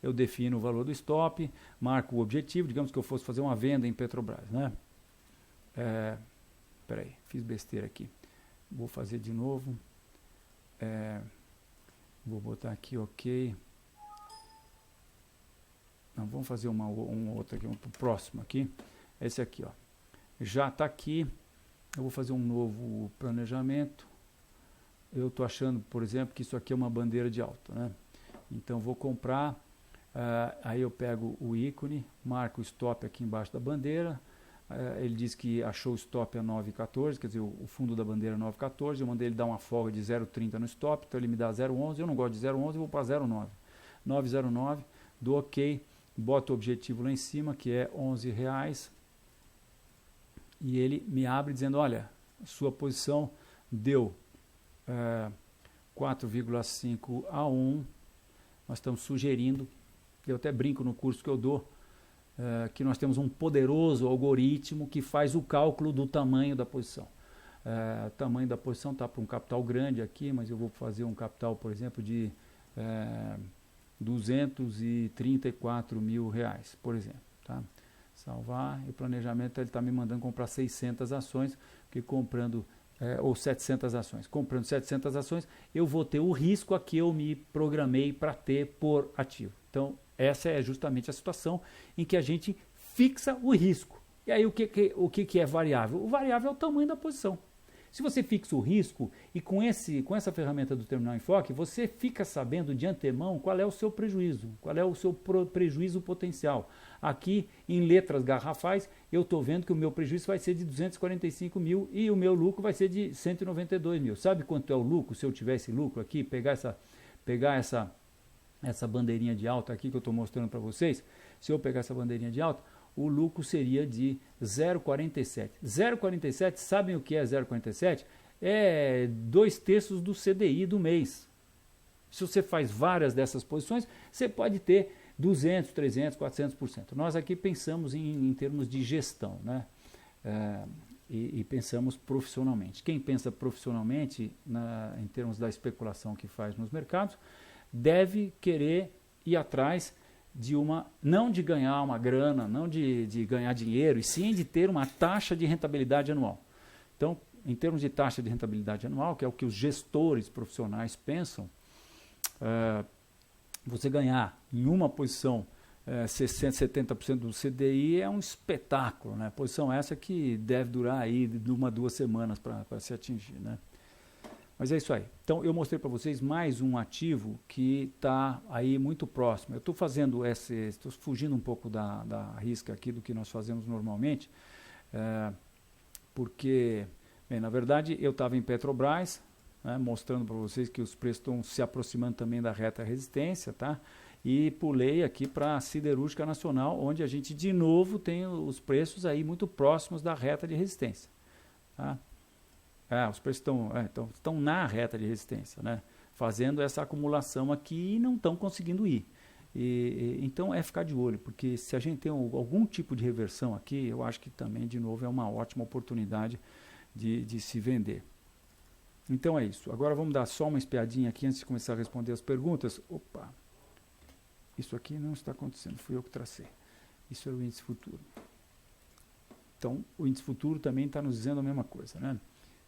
eu defino o valor do stop, marco o objetivo, digamos que eu fosse fazer uma venda em Petrobras, né? Peraí, fiz besteira aqui. Vou fazer de novo. Vou botar aqui, ok. Não, vamos fazer um outro aqui, um próximo aqui. Esse aqui, ó. Já está aqui. Eu vou fazer um novo planejamento. Eu estou achando, por exemplo, que isso aqui é uma bandeira de alta, né? Então vou comprar. Aí eu pego o ícone, marco o stop aqui embaixo da bandeira. Ele diz que achou o stop a 9,14, quer dizer, o fundo da bandeira 9,14, eu mandei ele dar uma folga de 0,30 no stop, então ele me dá 0,11, eu não gosto de 0,11, eu vou para 0,9. 9,09, dou ok, boto o objetivo lá em cima, que é R$11, e ele me abre dizendo, olha, sua posição deu 4,5 a 1, nós estamos sugerindo, eu até brinco no curso que eu dou, que nós temos um poderoso algoritmo que faz o cálculo do tamanho da posição. O tamanho da posição está para um capital grande aqui, mas eu vou fazer um capital, por exemplo, de R$234 mil, por exemplo. Tá? Salvar, e o planejamento ele está me mandando comprar 600 ações, porque comprando, ou 700 ações. Comprando 700 ações, eu vou ter o risco a que eu me programei para ter por ativo. Então, essa é justamente a situação em que a gente fixa o risco. E aí o que é variável? O variável é o tamanho da posição. Se você fixa o risco e com essa ferramenta do Terminal Enfoque, você fica sabendo de antemão qual é o seu prejuízo, qual é o seu prejuízo potencial. Aqui, em letras garrafais, eu estou vendo que o meu prejuízo vai ser de 245 mil e o meu lucro vai ser de 192 mil. Sabe quanto é o lucro? Se eu tivesse lucro aqui, pegar essa bandeirinha de alta aqui que eu estou mostrando para vocês, se eu pegar essa bandeirinha de alta, o lucro seria de 0,47. 0,47, sabem o que é 0,47? É 2/3 do CDI do mês. Se você faz várias dessas posições, você pode ter 200, 300, 400%. Nós aqui pensamos em termos de gestão, né? E pensamos profissionalmente. Quem pensa profissionalmente em termos da especulação que faz nos mercados, deve querer ir atrás de não de ganhar uma grana, não de ganhar dinheiro, e sim de ter uma taxa de rentabilidade anual. Então, em termos de taxa de rentabilidade anual, que é o que os gestores profissionais pensam, você ganhar em uma posição 60%, 70% do CDI é um espetáculo, né? Posição essa que deve durar aí de 1 a 2 semanas para se atingir, né? Mas é isso aí. Então, eu mostrei para vocês mais um ativo que está aí muito próximo. Eu estou fazendo estou fugindo um pouco da risca aqui do que nós fazemos normalmente, porque, bem, na verdade, eu estava em Petrobras, né, mostrando para vocês que os preços estão se aproximando também da reta resistência, tá? E pulei aqui para a Siderúrgica Nacional, onde a gente, de novo, tem os preços aí muito próximos da reta de resistência, tá? Os preços estão na reta de resistência, né? Fazendo essa acumulação aqui e não estão conseguindo ir. Então é ficar de olho, porque se a gente tem algum tipo de reversão aqui, eu acho que também, de novo, é uma ótima oportunidade de se vender. Então é isso. Agora vamos dar só uma espiadinha aqui antes de começar a responder as perguntas. Opa! Isso aqui não está acontecendo, fui eu que tracei. Isso é o índice futuro. Então, o índice futuro também está nos dizendo a mesma coisa, né?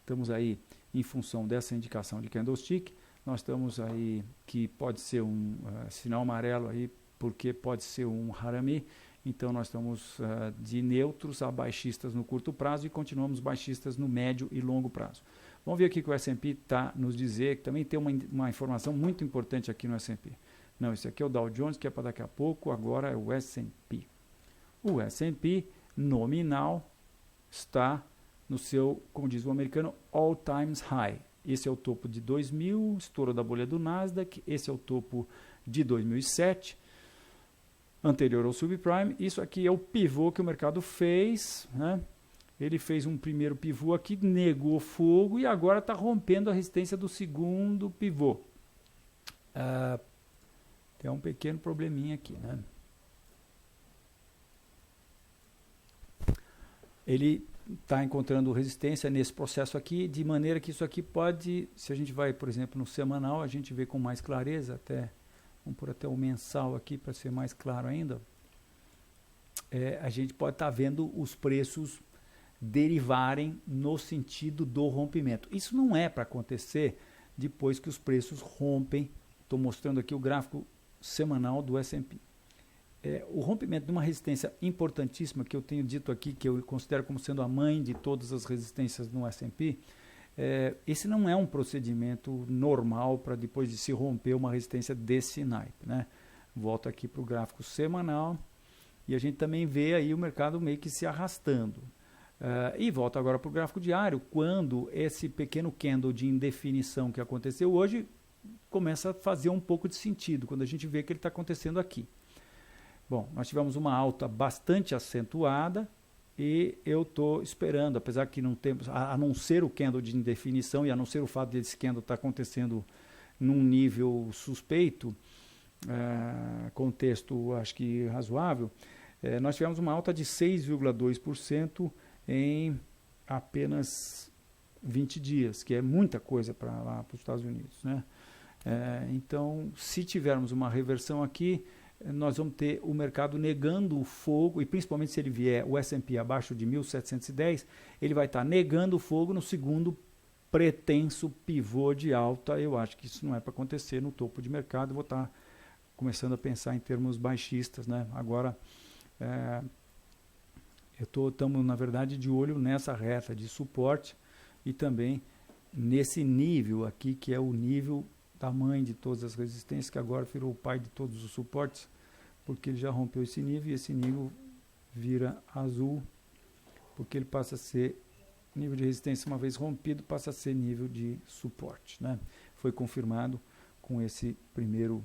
Estamos aí, em função dessa indicação de candlestick, nós estamos aí, que pode ser um sinal amarelo aí, porque pode ser um harami. Então, nós estamos de neutros a baixistas no curto prazo e continuamos baixistas no médio e longo prazo. Vamos ver aqui que o S&P está nos dizer, que também tem uma informação muito importante aqui no S&P. Não, esse aqui é o Dow Jones, que é para daqui a pouco, agora é o S&P. O S&P nominal está no seu, como diz o americano, all times high. Esse é o topo de 2000, estouro da bolha do Nasdaq, esse é o topo de 2007, anterior ao subprime. Isso aqui é o pivô que o mercado fez, né? Ele fez um primeiro pivô aqui, negou fogo e agora está rompendo a resistência do segundo pivô. Tem um pequeno probleminha aqui, né? Ele está encontrando resistência nesse processo aqui, de maneira que isso aqui pode, se a gente vai, por exemplo, no semanal, a gente vê com mais clareza, vamos pôr até o mensal aqui para ser mais claro ainda, a gente pode estar vendo os preços derivarem no sentido do rompimento. Isso não é para acontecer depois que os preços rompem. Estou mostrando aqui o gráfico semanal do S&P. O rompimento de uma resistência importantíssima, que eu tenho dito aqui, que eu considero como sendo a mãe de todas as resistências no S&P, esse não é um procedimento normal para depois de se romper uma resistência desse naipe, né? Volto aqui para o gráfico semanal e a gente também vê aí o mercado meio que se arrastando. E volto agora para o gráfico diário, quando esse pequeno candle de indefinição que aconteceu hoje começa a fazer um pouco de sentido, quando a gente vê que ele está acontecendo aqui. Bom, nós tivemos uma alta bastante acentuada e eu estou esperando, apesar que não temos, a não ser o candle de indefinição e a não ser o fato desse candle estar acontecendo num nível suspeito, contexto acho que razoável, nós tivemos uma alta de 6,2% em apenas 20 dias, que é muita coisa para lá, para os Estados Unidos, né? Então, se tivermos uma reversão aqui, nós vamos ter o mercado negando o fogo, e principalmente se ele vier o S&P abaixo de 1.710, ele vai estar negando o fogo no segundo pretenso pivô de alta. Eu acho que isso não é para acontecer no topo de mercado, eu vou estar começando a pensar em termos baixistas, né? Agora, estamos, na verdade, de olho nessa reta de suporte e também nesse nível aqui, que é o nível da mãe de todas as resistências, que agora virou o pai de todos os suportes, porque ele já rompeu esse nível e esse nível vira azul, porque ele passa a ser nível de resistência, uma vez rompido, passa a ser nível de suporte, né? Foi confirmado com esse primeiro,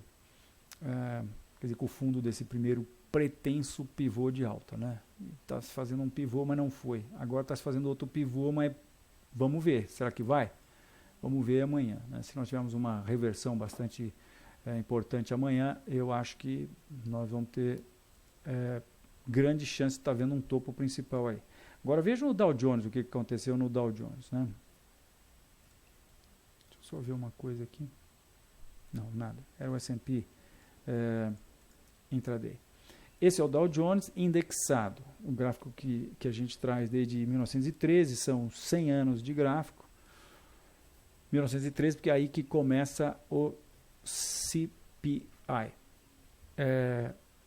quer dizer, com o fundo desse primeiro pretenso pivô de alta, né? Está se fazendo um pivô, mas não foi. Agora está se fazendo outro pivô, mas vamos ver. Será que vai? Vamos ver amanhã, né? Se nós tivermos uma reversão bastante importante amanhã, eu acho que nós vamos ter grande chance de estar vendo um topo principal aí. Agora vejam o Dow Jones, o que aconteceu no Dow Jones, né? Deixa eu só ver uma coisa aqui. Não, nada. Era o S&P intraday. Esse é o Dow Jones indexado, o gráfico que a gente traz desde 1913, são 100 anos de gráfico. 1913, porque é aí que começa o CPI,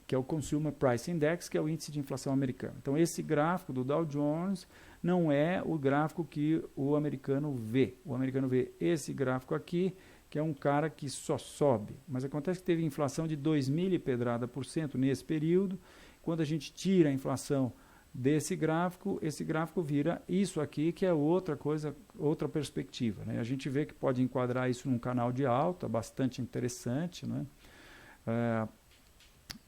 que é o Consumer Price Index, que é o índice de inflação americano. Então, esse gráfico do Dow Jones não é o gráfico que o americano vê. O americano vê esse gráfico aqui, que é um cara que só sobe. Mas acontece que teve inflação de 2.000 e pedrada por cento nesse período. Quando a gente tira a inflação desse gráfico, esse gráfico vira isso aqui, que é outra coisa, outra perspectiva, né? A gente vê que pode enquadrar isso num canal de alta, bastante interessante, né?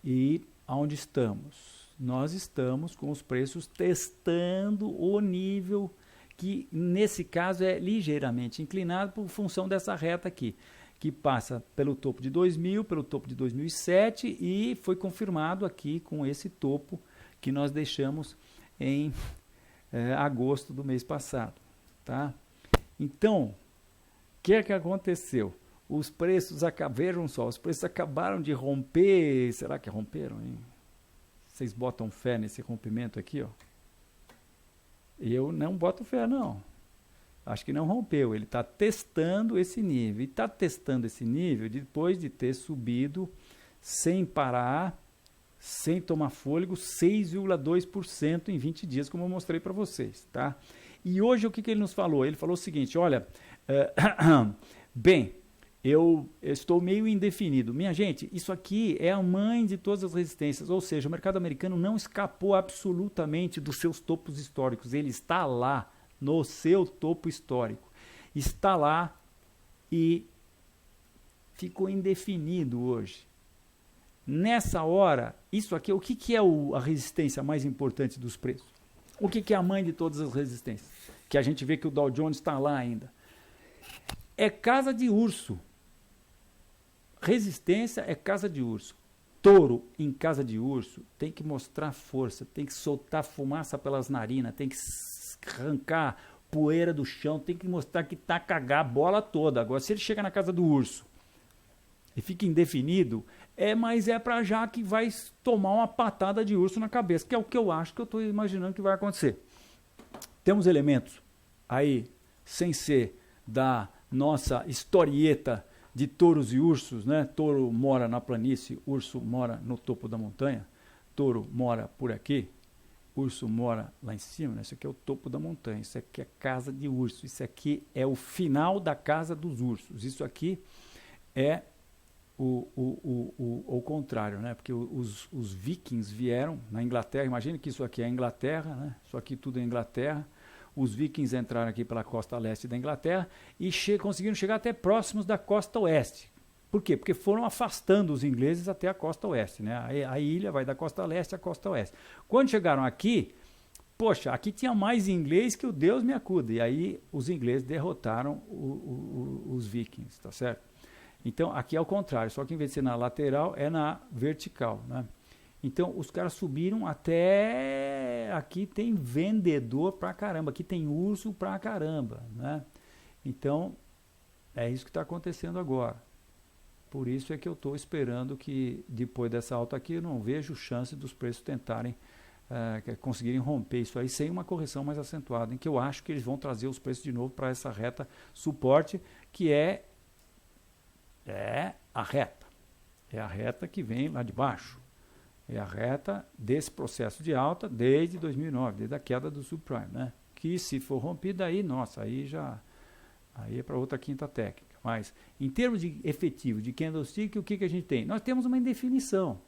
E onde estamos? Nós estamos com os preços testando o nível que nesse caso é ligeiramente inclinado por função dessa reta aqui, que passa pelo topo de 2000, pelo topo de 2007 e foi confirmado aqui com esse topo que nós deixamos em agosto do mês passado. Tá? Então, o que é que aconteceu? Os preços vejam só, os preços acabaram de romper. Será que romperam, hein? Vocês botam fé nesse rompimento aqui, ó? Eu não boto fé, não. Acho que não rompeu. Ele está testando esse nível. E está testando esse nível depois de ter subido sem parar, sem tomar fôlego, 6,2% em 20 dias, como eu mostrei para vocês, tá? E hoje o que ele nos falou? Ele falou o seguinte, olha, bem, eu estou meio indefinido. Minha gente, isso aqui é a mãe de todas as resistências, ou seja, o mercado americano não escapou absolutamente dos seus topos históricos, ele está lá, no seu topo histórico. Está lá e ficou indefinido hoje. Nessa hora, isso aqui, o que é a resistência mais importante dos preços? O que é a mãe de todas as resistências? Que a gente vê que o Dow Jones está lá ainda. É casa de urso. Resistência é casa de urso. Touro em casa de urso tem que mostrar força, tem que soltar fumaça pelas narinas, tem que arrancar poeira do chão, tem que mostrar que tá a cagar a bola toda. Agora, se ele chega na casa do urso e fica indefinido, mas é para já que vai tomar uma patada de urso na cabeça, que é o que eu acho que eu estou imaginando que vai acontecer. Temos elementos aí, sem ser da nossa historieta de touros e ursos, né? Touro mora na planície, urso mora no topo da montanha, touro mora por aqui, urso mora lá em cima, né? Isso aqui é o topo da montanha, isso aqui é casa de urso, isso aqui é o final da casa dos ursos, isso aqui é o contrário, né? Porque os vikings vieram na Inglaterra, imagine que isso aqui é a Inglaterra, né? Isso aqui tudo é Inglaterra. Os vikings entraram aqui pela costa leste da Inglaterra e conseguiram chegar até próximos da costa oeste. Por quê? Porque foram afastando os ingleses até a costa oeste, né? A ilha vai da costa leste à costa oeste. Quando chegaram aqui, poxa, aqui tinha mais inglês que o Deus me acuda. E aí os ingleses derrotaram os vikings, tá certo? Então, aqui é o contrário, só que em vez de ser na lateral, é na vertical, né? Então, os caras subiram até... Aqui tem vendedor pra caramba, aqui tem urso pra caramba, né? Então, é isso que está acontecendo agora. Por isso é que eu estou esperando que, depois dessa alta aqui, eu não vejo chance dos preços tentarem conseguirem romper isso aí sem uma correção mais acentuada, em que eu acho que eles vão trazer os preços de novo para essa reta suporte, que é a reta. É a reta que vem lá de baixo. É a reta desse processo de alta desde 2009, desde a queda do subprime, né? Que se for rompida aí, nossa, aí é para outra quinta técnica. Mas em termos de efetivo de candlestick, o que a gente tem? Nós temos uma indefinição.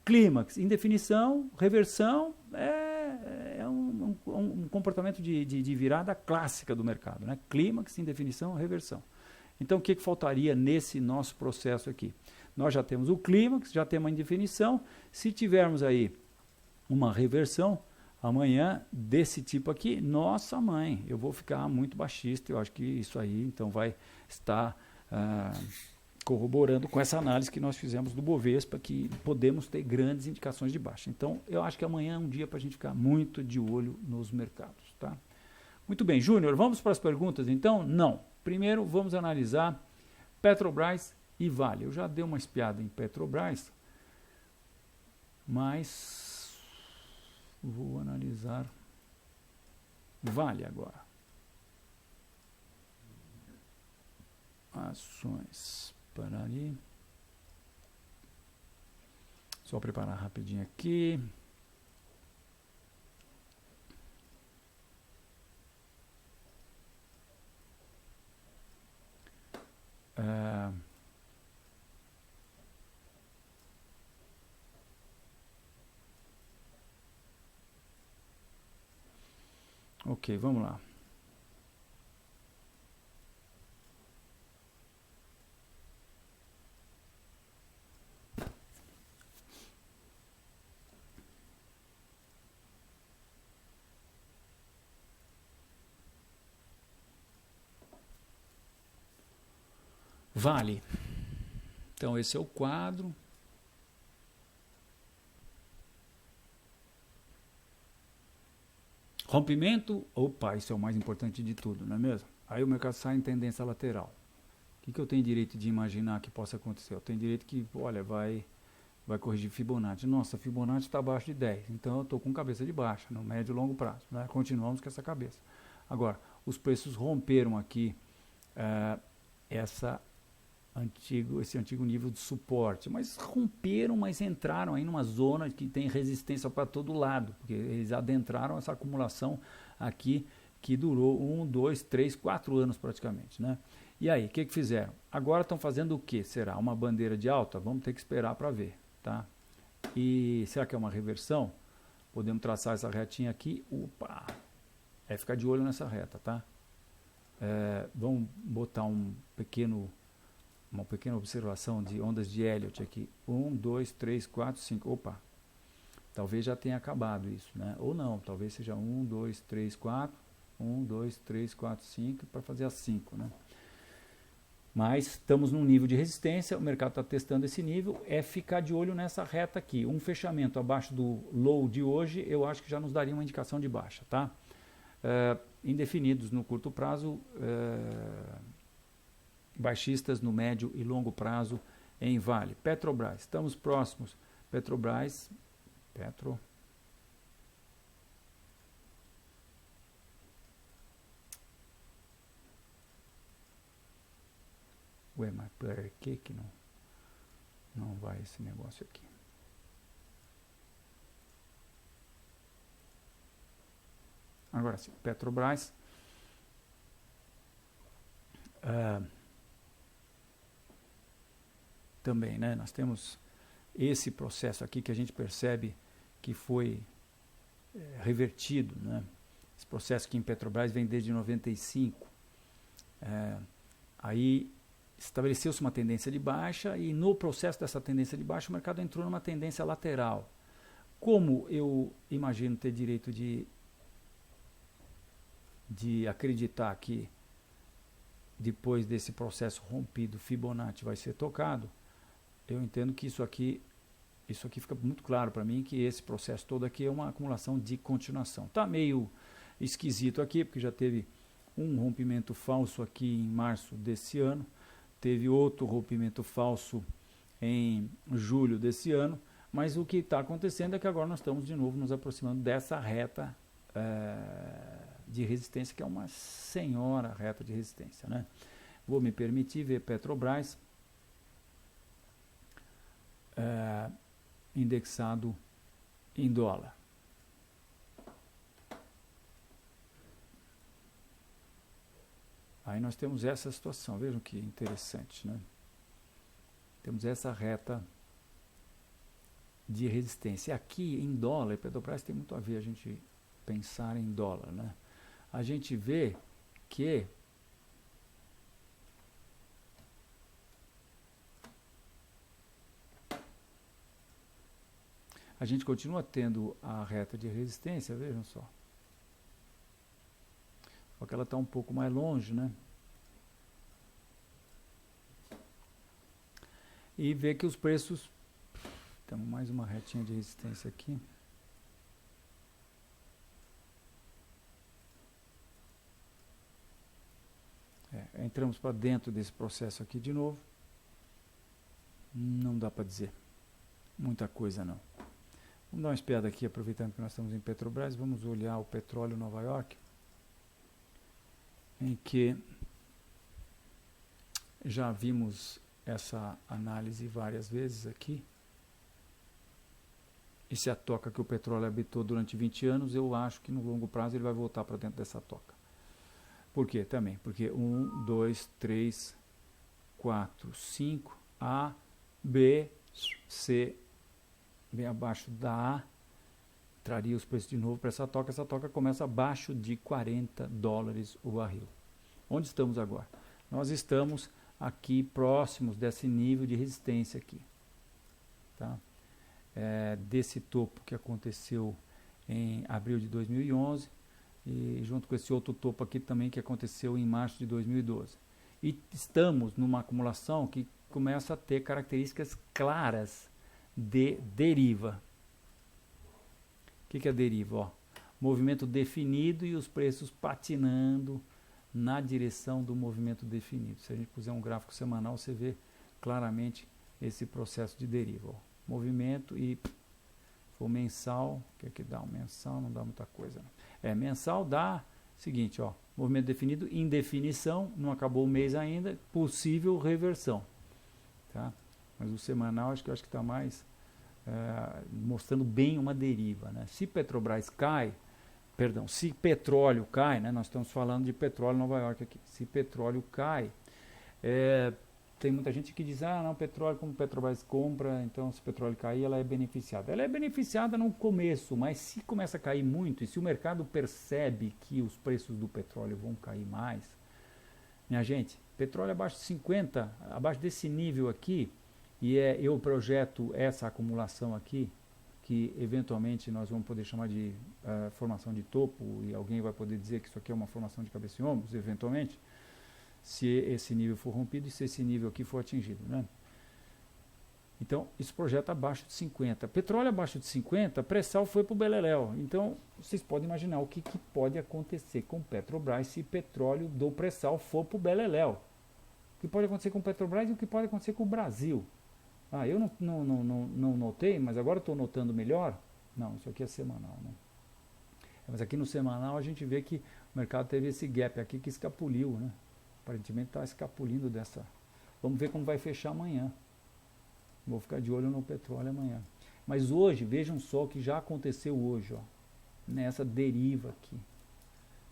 Clímax, indefinição, reversão, é um comportamento de virada clássica do mercado, né? Clímax, indefinição, reversão. Então, o que faltaria nesse nosso processo aqui? Nós já temos o clímax, já temos a indefinição. Se tivermos aí uma reversão amanhã desse tipo aqui, nossa mãe, eu vou ficar muito baixista. Eu acho que isso aí então vai estar corroborando com essa análise que nós fizemos do Bovespa, que podemos ter grandes indicações de baixa. Então, eu acho que amanhã é um dia para a gente ficar muito de olho nos mercados. Tá? Muito bem, Júnior, vamos para as perguntas então? Não. Primeiro, vamos analisar Petrobras e Vale. Eu já dei uma espiada em Petrobras, mas vou analisar Vale agora. Ações para ali. Só preparar rapidinho aqui. Ok, vamos lá. Vale. Então esse é o quadro. Rompimento, opa, isso é o mais importante de tudo, não é mesmo? Aí o mercado sai em tendência lateral. O que eu tenho direito de imaginar que possa acontecer? Eu tenho direito que, olha, vai corrigir Fibonacci. Nossa, Fibonacci está abaixo de 10, então eu estou com cabeça de baixa, no médio e longo prazo. Né? Continuamos com essa cabeça. Agora, os preços romperam aqui esse antigo nível de suporte, mas romperam, mas entraram aí numa zona que tem resistência para todo lado, porque eles adentraram essa acumulação aqui que durou 1, 2, 3, 4 anos praticamente, né? E aí, o que fizeram? Agora estão fazendo o que? Será uma bandeira de alta? Vamos ter que esperar para ver, tá? E será que é uma reversão? Podemos traçar essa retinha aqui, opa, ficar de olho nessa reta, tá? Vamos botar uma pequena observação de ondas de Elliott aqui. 1, 2, 3, 4, 5. Opa, talvez já tenha acabado isso, né? Ou não, talvez seja 1, 2, 3, 4. 1, 2, 3, 4, 5 para fazer as 5, né? Mas estamos num nível de resistência, o mercado está testando esse nível, ficar de olho nessa reta aqui. Um fechamento abaixo do low de hoje, eu acho que já nos daria uma indicação de baixa, tá? Indefinidos no curto prazo, baixistas no médio e longo prazo em Vale. Petrobras, estamos próximos. Petrobras, Ué, mas por que não vai esse negócio aqui? Agora sim, Petrobras. Também, né? Nós temos esse processo aqui que a gente percebe que foi revertido, né? Esse processo que em Petrobras vem desde 95. Aí estabeleceu-se uma tendência de baixa e no processo dessa tendência de baixa o mercado entrou numa tendência lateral. Como eu imagino ter direito de acreditar que depois desse processo rompido Fibonacci vai ser tocado, eu entendo que isso aqui fica muito claro para mim, que esse processo todo aqui é uma acumulação de continuação. Está meio esquisito aqui, porque já teve um rompimento falso aqui em março desse ano, teve outro rompimento falso em julho desse ano, mas o que está acontecendo é que agora nós estamos de novo nos aproximando dessa reta de resistência, que é uma senhora reta de resistência, né? Vou me permitir ver Petrobras indexado em dólar. Aí nós temos essa situação, vejam que interessante, né? Temos essa reta de resistência. Aqui em dólar, Petrobras tem muito a ver a gente pensar em dólar, né? A gente vê que a gente continua tendo a reta de resistência, vejam só. Só que ela está um pouco mais longe, né? E vê que os preços... Temos mais uma retinha de resistência aqui. Entramos para dentro desse processo aqui de novo. Não dá para dizer muita coisa não. Vamos dar uma espiada aqui, aproveitando que nós estamos em Petrobras, vamos olhar o petróleo Nova York, em que já vimos essa análise várias vezes aqui. E se a toca que o petróleo habitou durante 20 anos, eu acho que no longo prazo ele vai voltar para dentro dessa toca. Por quê? Também, porque 1, 2, 3, 4, 5, A, B, C, vem abaixo da A, traria os preços de novo para essa toca começa abaixo de $40 o barril. Onde estamos agora? Nós estamos aqui próximos desse nível de resistência aqui, tá? Desse topo que aconteceu em abril de 2011 e junto com esse outro topo aqui também que aconteceu em março de 2012. E estamos numa acumulação que começa a ter características claras de deriva. O que é deriva? Ó, movimento definido e os preços patinando na direção do movimento definido. Se a gente puser um gráfico semanal, você vê claramente esse processo de deriva. Ó. Movimento e for mensal, o que dá? Um mensal não dá muita coisa. Mensal dá o seguinte, ó, movimento definido, indefinição, não acabou o mês ainda, possível reversão. Tá? Mas o semanal acho que está mais mostrando bem uma deriva. Né? Se Petrobras cai, se petróleo cai, né, nós estamos falando de petróleo em Nova York aqui, se petróleo cai, tem muita gente que diz, não, petróleo, como Petrobras compra, então se o petróleo cair, ela é beneficiada. Ela é beneficiada no começo, mas se começa a cair muito, e se o mercado percebe que os preços do petróleo vão cair mais, minha gente, petróleo abaixo de 50, abaixo desse nível aqui, e eu projeto essa acumulação aqui, que eventualmente nós vamos poder chamar de formação de topo, e alguém vai poder dizer que isso aqui é uma formação de cabeça e ombros, eventualmente, se esse nível for rompido e se esse nível aqui for atingido. Né? Então, isso projeta abaixo de 50. Petróleo abaixo de 50, pré-sal foi para o beleléu. Então, vocês podem imaginar o que pode acontecer com Petrobras se petróleo do pré-sal for para o beleléu. O que pode acontecer com Petrobras e o que pode acontecer com o Brasil. Eu não notei, mas agora estou notando melhor. Não, isso aqui é semanal. Né? Mas aqui no semanal a gente vê que o mercado teve esse gap aqui que escapuliu. Né? Aparentemente está escapulindo dessa. Vamos ver como vai fechar amanhã. Vou ficar de olho no petróleo amanhã. Mas hoje, vejam só o que já aconteceu hoje. Ó, nessa deriva aqui.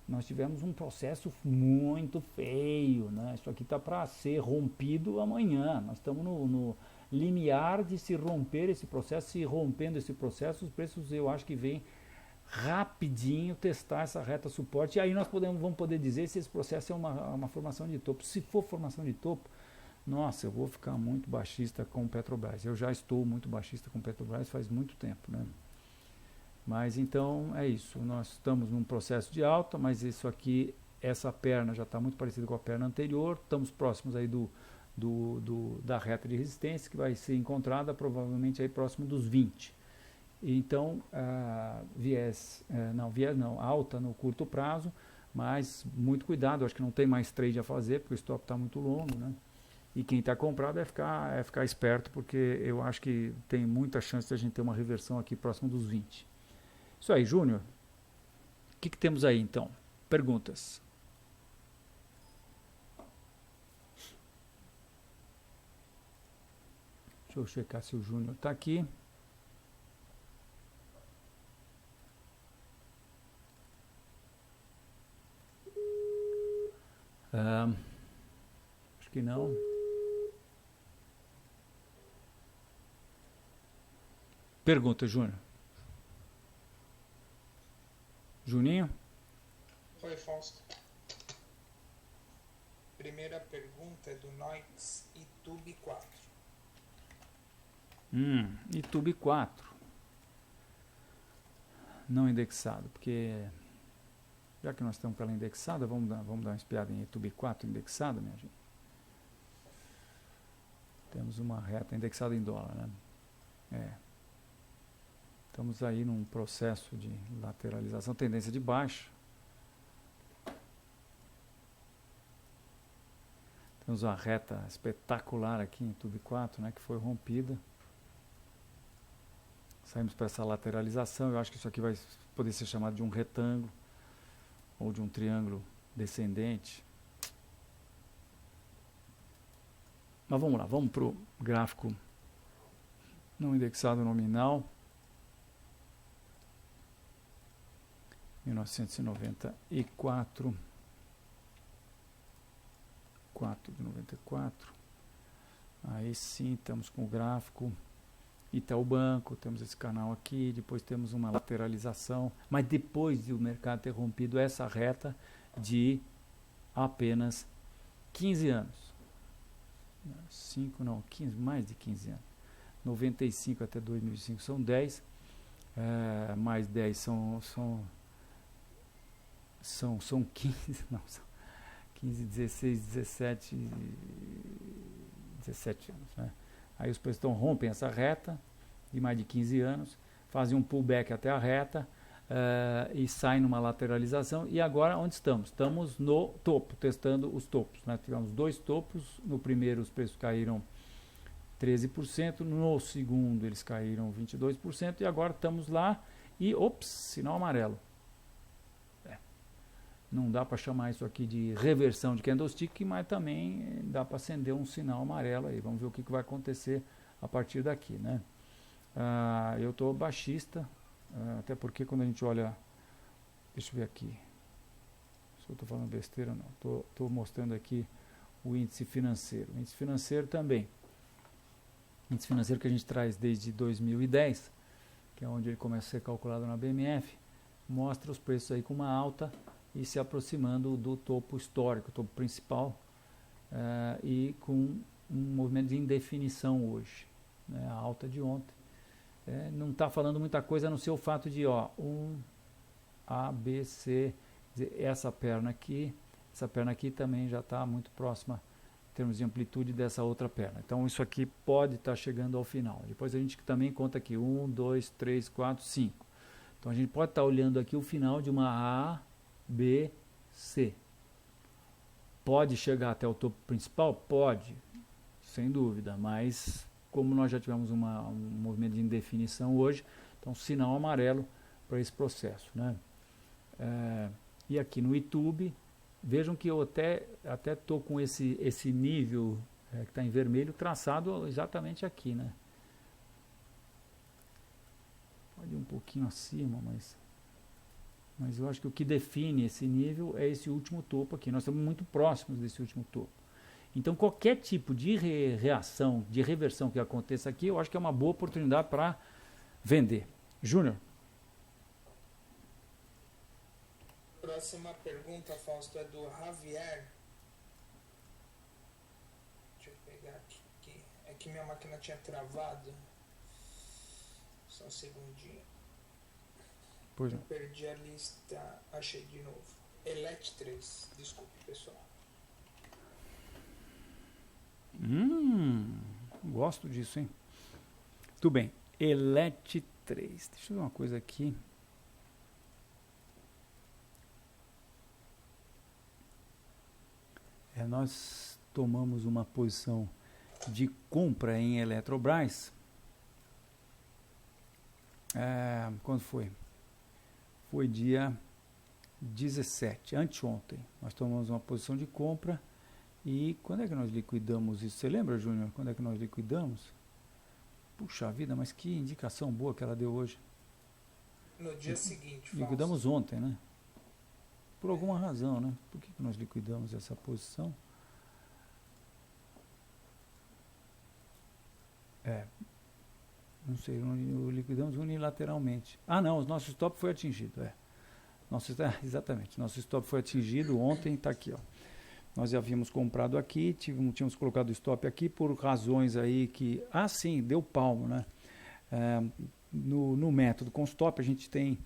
Nós tivemos um processo muito feio. Né? Isso aqui está para ser rompido amanhã. Nós estamos no limiar de se romper esse processo, se rompendo esse processo, os preços eu acho que vêm rapidinho testar essa reta suporte, e aí nós vamos poder dizer se esse processo é uma formação de topo. Se for formação de topo, nossa, eu vou ficar muito baixista com o Petrobras. Eu já estou muito baixista com o Petrobras faz muito tempo. Né? Mas então é isso, nós estamos num processo de alta, mas isso aqui, essa perna já está muito parecida com a perna anterior, estamos próximos aí da reta de resistência, que vai ser encontrada provavelmente aí próximo dos 20. Então, viés não, alta no curto prazo, mas muito cuidado, acho que não tem mais trade a fazer, porque o stop está muito longo, né? E quem está comprado é ficar esperto, porque eu acho que tem muita chance de a gente ter uma reversão aqui próximo dos 20. Isso aí, Júnior. O que temos aí, então? Perguntas. Deixa eu checar se o Júnior está aqui. Acho que não. Pergunta, Júnior. Juninho? Oi, Fausto. Primeira pergunta é do Noix Itube 4. Itube 4. Não indexado, porque já que nós estamos com ela indexada, vamos dar uma espiada em Itube 4 indexada, minha gente. Temos uma reta indexada em dólar, né? Estamos aí num processo de lateralização, tendência de baixa. Temos uma reta espetacular aqui em Itube 4, né, que foi rompida. Saímos para essa lateralização. Eu acho que isso aqui vai poder ser chamado de um retângulo ou de um triângulo descendente. Mas vamos lá, vamos para o gráfico não indexado nominal. 1994, 4 de 94. Aí sim, estamos com o gráfico Itaú Banco, temos esse canal aqui, depois temos uma lateralização, mas depois de o mercado ter rompido essa reta de apenas 15 anos. 5 não, 15, mais de 15 anos. 95 até 2005 são 10, mais 10 são 15, não, 15, 16, 17 anos, né? Aí os preços rompem essa reta de mais de 15 anos, fazem um pullback até a reta e saem numa lateralização. E agora onde estamos? Estamos no topo, testando os topos, né? Tivemos 2 topos, no primeiro os preços caíram 13%, no segundo eles caíram 22% e agora estamos lá e, ops, sinal amarelo. Não dá para chamar isso aqui de reversão de candlestick, mas também dá para acender um sinal amarelo aí. Vamos ver o que vai acontecer a partir daqui, né? Eu estou baixista, até porque quando a gente olha, deixa eu ver aqui, se eu estou falando besteira ou não, estou mostrando aqui o índice financeiro. O índice financeiro também, índice financeiro que a gente traz desde 2010, que é onde ele começa a ser calculado na BMF, mostra os preços aí com uma alta e se aproximando do topo histórico, topo principal, e com um movimento de indefinição hoje, né? A alta de ontem não está falando muita coisa, a não ser o fato de A, B, C, dizer, essa perna aqui também já está muito próxima em termos de amplitude dessa outra perna. Então isso aqui pode estar chegando ao final. Depois a gente também conta aqui 1, 2, 3, 4, 5. Então a gente pode estar olhando aqui o final de uma A, B, C. Pode chegar até o topo principal? Pode, sem dúvida, mas como nós já tivemos um movimento de indefinição hoje, então sinal amarelo para esse processo, né? E aqui no YouTube, vejam que eu até estou com esse nível que está em vermelho traçado exatamente aqui, né? Pode ir um pouquinho acima, mas eu acho que o que define esse nível é esse último topo aqui. Nós estamos muito próximos desse último topo. Então, qualquer tipo de reação, de reversão que aconteça aqui, eu acho que é uma boa oportunidade para vender. Júnior? Próxima pergunta, Fausto, é do Javier. Deixa eu pegar aqui. É que minha máquina tinha travado. Só um segundinho. Pois Eu não. perdi a lista, achei de novo. Elet 3, desculpe, pessoal. Gosto disso, hein? Tudo bem. Elet 3. Deixa eu ver uma coisa aqui. Nós tomamos uma posição de compra em Eletrobras. Quando foi? Foi dia 17, anteontem. Nós tomamos uma posição de compra. E quando é que nós liquidamos isso? Você lembra, Júnior? Quando é que nós liquidamos? Puxa vida, mas que indicação boa que ela deu hoje. No dia seguinte, liquidamos ontem, né? Por alguma razão, né? Por que nós liquidamos essa posição? Não sei, liquidamos unilateralmente. Não, o nosso stop foi atingido. Exatamente, nosso stop foi atingido ontem, está aqui, ó. Nós já havíamos comprado aqui, tínhamos colocado o stop aqui por razões aí que... sim, deu palmo, né? No método com stop, a gente tem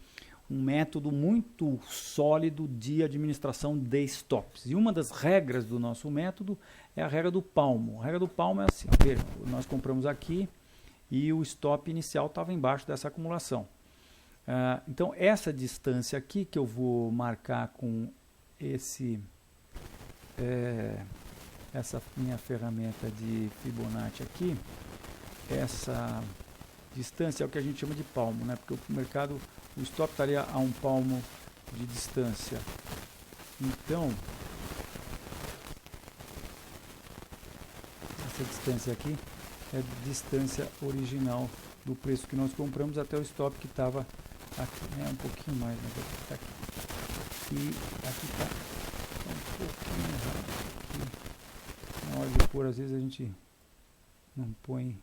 um método muito sólido de administração de stops. E uma das regras do nosso método é a regra do palmo. A regra do palmo é assim, veja, nós compramos aqui e o stop inicial estava embaixo dessa acumulação. Então, essa distância aqui que eu vou marcar com essa minha ferramenta de Fibonacci aqui, essa distância é o que a gente chama de palmo, né? Porque o mercado, o stop estaria a um palmo de distância. Então, essa distância aqui é a distância original do preço que nós compramos até o stop que estava aqui, um pouquinho mais, mas aqui está aqui. E aqui está um pouquinho errado. Aqui. Na hora de pôr, às vezes a gente não põe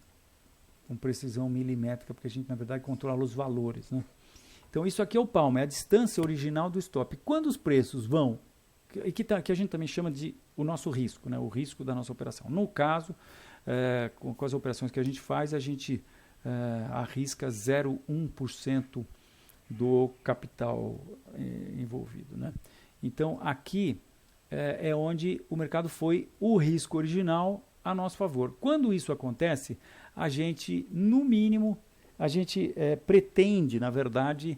com precisão milimétrica, porque a gente, na verdade, controla os valores, né? Então, isso aqui é o palmo, é a distância original do stop. Quando os preços vão, que a gente também chama de o nosso risco, né? O risco da nossa operação. No caso, com as operações que a gente faz, a gente arrisca 0,1% do capital envolvido, né? Então, aqui, é onde o mercado foi o risco original a nosso favor. Quando isso acontece, a gente, no mínimo, a gente pretende, na verdade,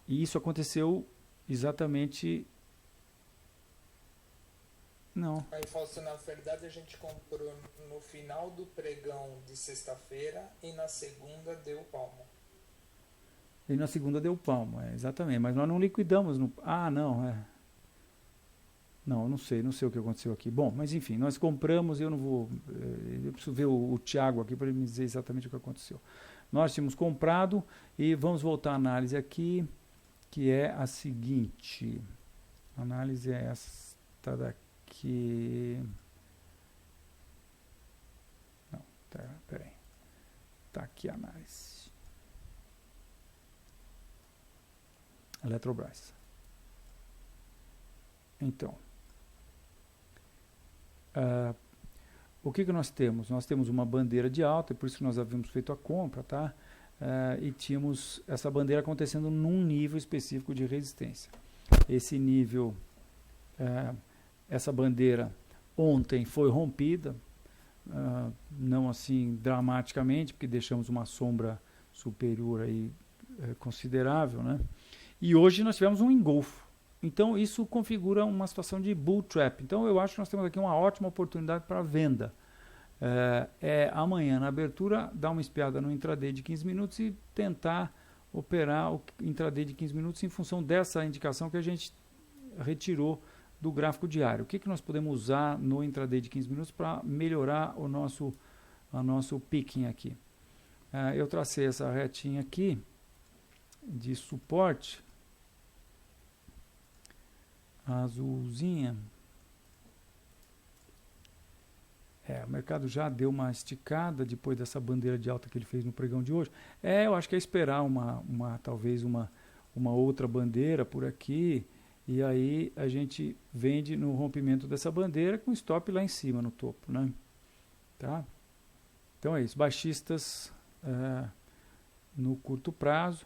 e isso aconteceu exatamente... Não. Aí, Fausto, na verdade a gente comprou no final do pregão de sexta-feira e na segunda deu palmo. E na segunda deu palmo, exatamente. Mas nós não liquidamos no... Não, eu não sei o que aconteceu aqui. Bom, mas enfim, nós compramos e eu não vou... Eu preciso ver o Thiago aqui para ele me dizer exatamente o que aconteceu. Nós tínhamos comprado e vamos voltar à análise aqui, que é a seguinte. A análise é esta daqui. Não, peraí. Está aqui a análise. Eletrobras. Então, o que nós temos? Nós temos uma bandeira de alta, e por isso que nós havíamos feito a compra, tá? E tínhamos essa bandeira acontecendo num nível específico de resistência. Esse nível, essa bandeira ontem foi rompida, não assim dramaticamente, porque deixamos uma sombra superior aí considerável, né? E hoje nós tivemos um engolfo. Então isso configura uma situação de bull trap. Então eu acho que nós temos aqui uma ótima oportunidade para venda. Amanhã na abertura, dar uma espiada no intraday de 15 minutos e tentar operar o intraday de 15 minutos em função dessa indicação que a gente retirou do gráfico diário. O que nós podemos usar no intraday de 15 minutos para melhorar o nosso picking aqui? Eu tracei essa retinha aqui de suporte azulzinha. O mercado já deu uma esticada depois dessa bandeira de alta que ele fez no pregão de hoje. Eu acho que é esperar talvez uma outra bandeira por aqui, e aí a gente vende no rompimento dessa bandeira com stop lá em cima no topo, né? Tá? Então é isso, baixistas no curto prazo.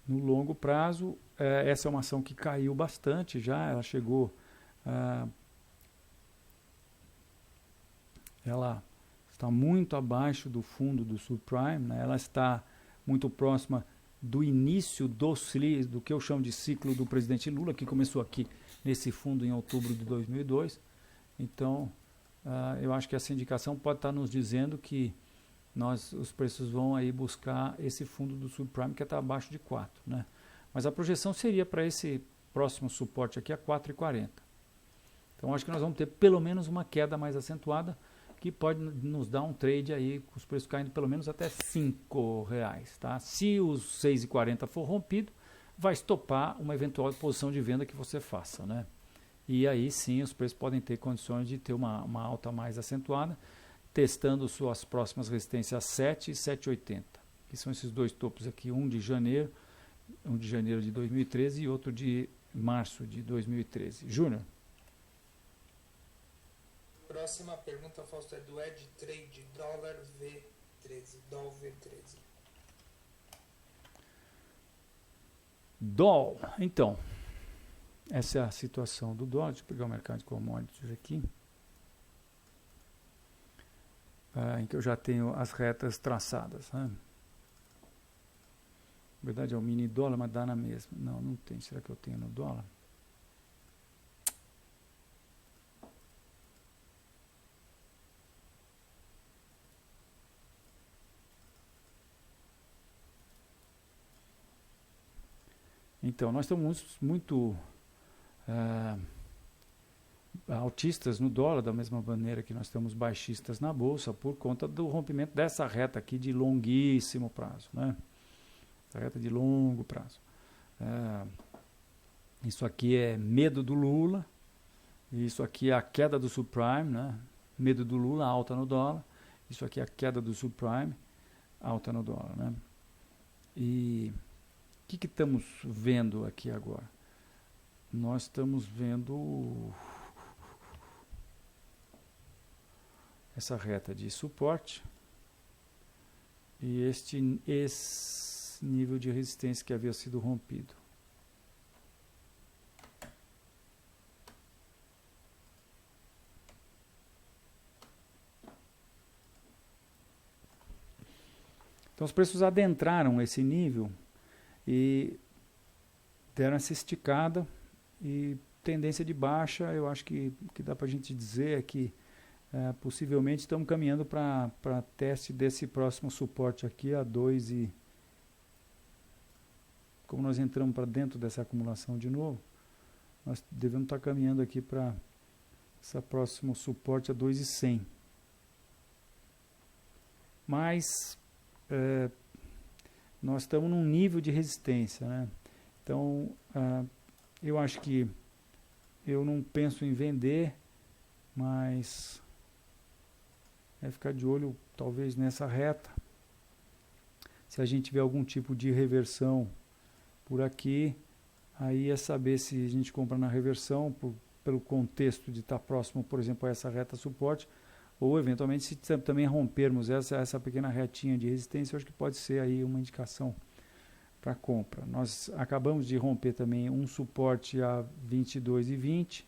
No longo prazo, essa é uma ação que caiu bastante já, ela chegou, ela está muito abaixo do fundo do subprime, né? Ela está muito próxima do início do que eu chamo de ciclo do presidente Lula, que começou aqui nesse fundo em outubro de 2002. Então, eu acho que essa indicação pode estar nos dizendo que os preços vão aí buscar esse fundo do subprime que está abaixo de 4, né? Mas a projeção seria para esse próximo suporte aqui a 4,40. Então acho que nós vamos ter pelo menos uma queda mais acentuada, que pode nos dar um trade aí com os preços caindo pelo menos até R$5, tá? Se os 6,40 for rompido, vai estopar uma eventual posição de venda que você faça, né? E aí sim os preços podem ter condições de ter uma alta mais acentuada, testando suas próximas resistências 7 e 7,80, que são esses dois topos aqui, um de janeiro de 2013 e outro de março de 2013. Júnior? Próxima pergunta, Fausto, é do Ed Trade, dólar V13, dólar V13. Dólar, então, essa é a situação do dólar. Deixa eu pegar o mercado de commodities aqui. Em que eu já tenho as retas traçadas, né? Na verdade é o mini dólar, mas dá na mesma. Não tem. Será que eu tenho no dólar? Então, nós estamos muito altistas no dólar, da mesma maneira que nós estamos baixistas na bolsa, por conta do rompimento dessa reta aqui de longuíssimo prazo, né? Essa reta de longo prazo. Isso aqui é medo do Lula, isso aqui é a queda do subprime, né? Medo do Lula, alta no dólar. Isso aqui é a queda do subprime, alta no dólar, né? E o que estamos vendo aqui agora? Nós estamos vendo essa reta de suporte e esse nível de resistência que havia sido rompido. Então os preços adentraram esse nível e deram essa esticada, e tendência de baixa. Eu acho que o que dá para a gente dizer é que possivelmente estamos caminhando para teste desse próximo suporte aqui, a 2 e... Como nós entramos para dentro dessa acumulação de novo, nós devemos estar caminhando aqui para esse próximo suporte a 2,100. Mas nós estamos num nível de resistência, né? Então eu acho que eu não penso em vender, mas ficar de olho talvez nessa reta. Se a gente tiver algum tipo de reversão por aqui, aí é saber se a gente compra na reversão pelo contexto de estar próximo, por exemplo, a essa reta suporte, ou eventualmente se também rompermos essa pequena retinha de resistência, eu acho que pode ser aí uma indicação para compra. Nós acabamos de romper também um suporte a 22,20,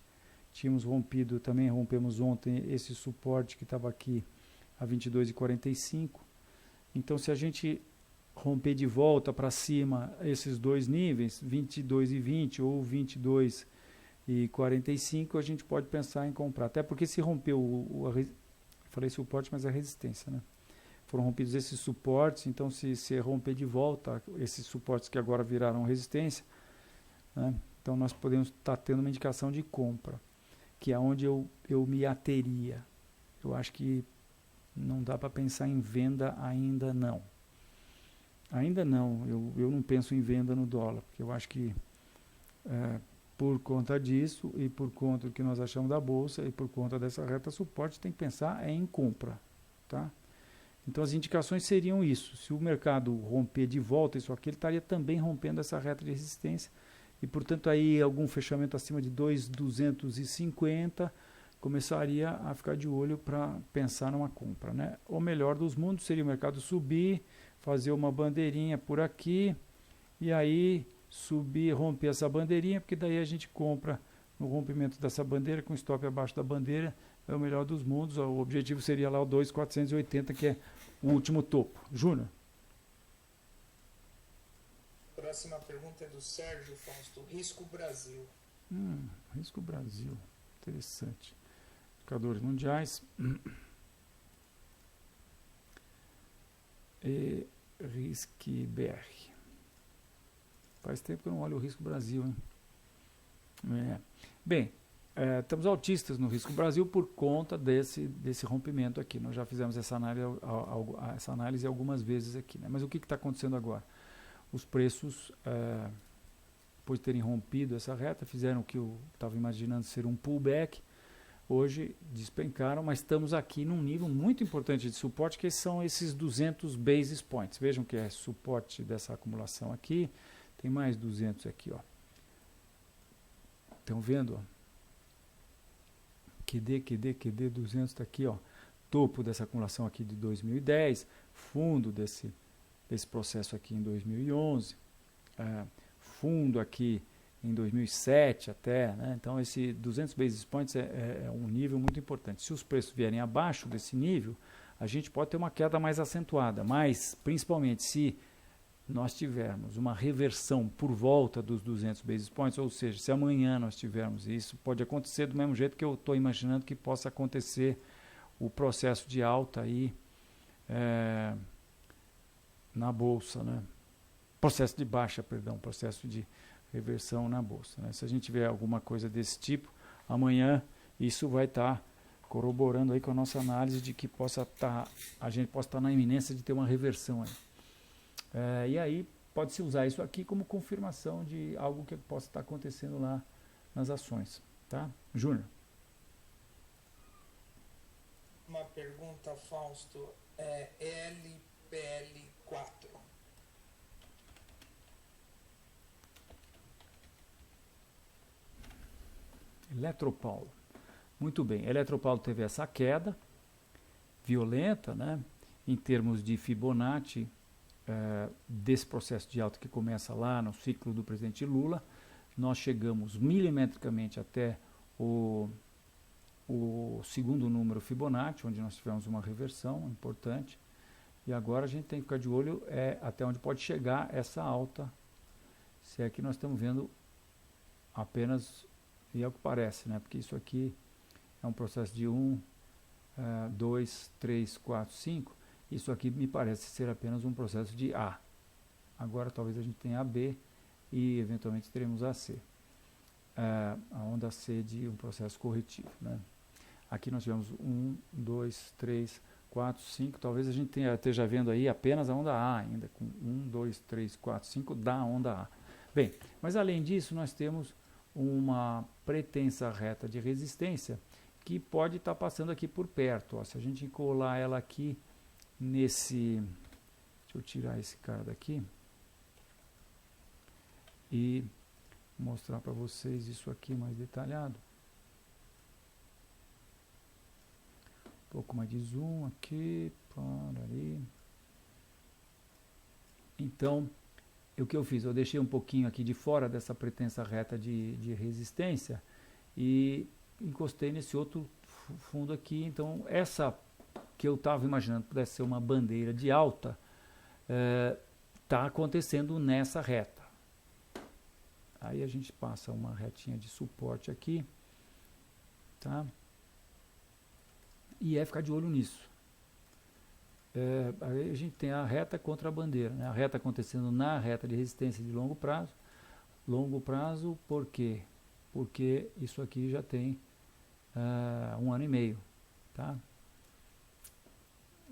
tínhamos rompido, também rompemos ontem esse suporte que estava aqui a 22,45. Então se a gente romper de volta para cima esses dois níveis, 22,20 ou 22,45, a gente pode pensar em comprar. Até porque se rompeu falei suporte, mas é resistência, né? Foram rompidos esses suportes, então se romper de volta esses suportes que agora viraram resistência, né? Então nós podemos estar tendo uma indicação de compra, que é onde eu me ateria. Eu acho que não dá para pensar em venda ainda não. Ainda não, eu não penso em venda no dólar, porque eu acho que por conta disso e por conta do que nós achamos da bolsa e por conta dessa reta suporte, tem que pensar em compra, tá? Então as indicações seriam isso. Se o mercado romper de volta isso aqui, ele estaria também rompendo essa reta de resistência e, portanto, aí algum fechamento acima de 2,250 começaria a ficar de olho para pensar numa compra, né? O melhor dos mundos seria o mercado subir, fazer uma bandeirinha por aqui e aí subir, romper essa bandeirinha, porque daí a gente compra no rompimento dessa bandeira com stop abaixo da bandeira. É o melhor dos mundos. O objetivo seria lá o 2,480, que é o último topo. Júnior. Próxima pergunta é do Sérgio Fausto. Risco Brasil. Risco Brasil. Interessante. Indicadores mundiais. E Risque BR. Faz tempo que eu não olho o Risco Brasil, hein? Bem, estamos altistas no Risco Brasil por conta desse rompimento aqui. Nós já fizemos essa análise algumas vezes aqui, né? Mas o que está acontecendo agora? Os preços, depois de terem rompido essa reta, fizeram o que eu estava imaginando ser um pullback. Hoje despencaram, mas estamos aqui num nível muito importante de suporte, que são esses 200 basis points. Vejam que é suporte dessa acumulação aqui. Tem mais 200 aqui, ó. Estão vendo? Ó? QD 200 está aqui, ó. Topo dessa acumulação aqui de 2010, fundo desse processo aqui em 2011, fundo aqui em 2007 até, né? Então esse 200 basis points é um nível muito importante. Se os preços vierem abaixo desse nível, a gente pode ter uma queda mais acentuada, mas principalmente se nós tivermos uma reversão por volta dos 200 basis points, ou seja, se amanhã nós tivermos isso, pode acontecer do mesmo jeito que eu estou imaginando que possa acontecer o processo de alta aí na bolsa, né? Processo de baixa, perdão, processo de reversão na bolsa, né? Se a gente tiver alguma coisa desse tipo, amanhã isso vai estar corroborando aí com a nossa análise de que a gente possa estar na iminência de ter uma reversão aí. E aí pode-se usar isso aqui como confirmação de algo que possa estar acontecendo lá nas ações, tá? Júnior. Uma pergunta, Fausto, LPL4. Eletropaulo. Muito bem, Eletropaulo teve essa queda violenta, né? Em termos de Fibonacci, desse processo de alta que começa lá no ciclo do presidente Lula. Nós chegamos milimetricamente até o segundo número Fibonacci, onde nós tivemos uma reversão importante. E agora a gente tem que ficar de olho até onde pode chegar essa alta, se é que nós estamos vendo apenas, e é o que parece, né? Porque isso aqui é um processo de 1, 2, 3, 4, 5. Isso aqui me parece ser apenas um processo de A. Agora talvez a gente tenha a B e eventualmente teremos a C. A onda C de um processo corretivo, né? Aqui nós tivemos 1, 2, 3, 4, 5. Talvez a gente esteja vendo aí apenas a onda A ainda, com 1, 2, 3, 4, 5 da onda A. Bem, mas além disso nós temos uma pretensa reta de resistência que pode estar passando aqui por perto. Ó, se a gente colar ela aqui nesse... Deixa eu tirar esse cara daqui e mostrar para vocês isso aqui mais detalhado. Um pouco mais de zoom aqui, por ali. Então, o que eu fiz? Eu deixei um pouquinho aqui de fora dessa pretensa reta de resistência e encostei nesse outro fundo aqui. Então, essa que eu estava imaginando pudesse ser uma bandeira de alta, está acontecendo nessa reta. Aí a gente passa uma retinha de suporte aqui, tá? E ficar de olho nisso. Aí a gente tem a reta contra a bandeira, né? A reta acontecendo na reta de resistência de longo prazo. Longo prazo, por quê? Porque isso aqui já tem 1 ano e meio, tá?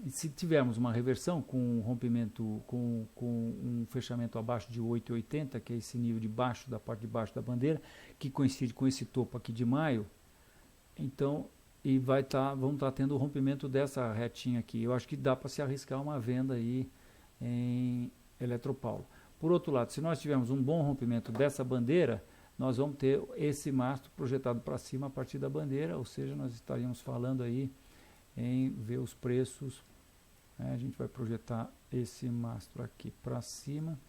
E se tivermos uma reversão com um rompimento, com um fechamento abaixo de 8,80, que é esse nível de baixo, da parte de baixo da bandeira, que coincide com esse topo aqui de maio, então, e vamos estar tendo o rompimento dessa retinha aqui. Eu acho que dá para se arriscar uma venda aí em Eletropaulo. Por outro lado, se nós tivermos um bom rompimento dessa bandeira, nós vamos ter esse mastro projetado para cima a partir da bandeira, ou seja, nós estaríamos falando aí em ver os preços, né? A gente vai projetar esse mastro aqui para cima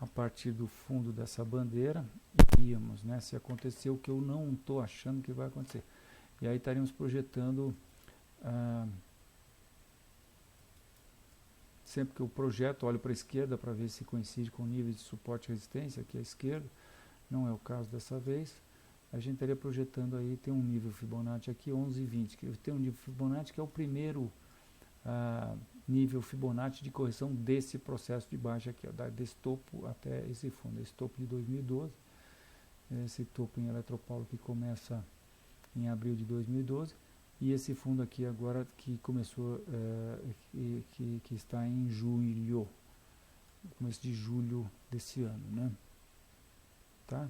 a partir do fundo dessa bandeira e íamos, né? Se acontecer o que eu não estou achando que vai acontecer, e aí estaríamos projetando sempre que eu projeto, olho para a esquerda para ver se coincide com o nível de suporte e resistência aqui à esquerda. Não é o caso dessa vez. A gente estaria projetando aí, tem um nível Fibonacci aqui, 11,20, que tem um nível Fibonacci que é o primeiro nível Fibonacci de correção desse processo de baixa aqui, ó, desse topo até esse fundo, esse topo de 2012, esse topo em Eletropaulo que começa em abril de 2012, e esse fundo aqui agora que começou, que está em julho, começo de julho desse ano, né? Tá?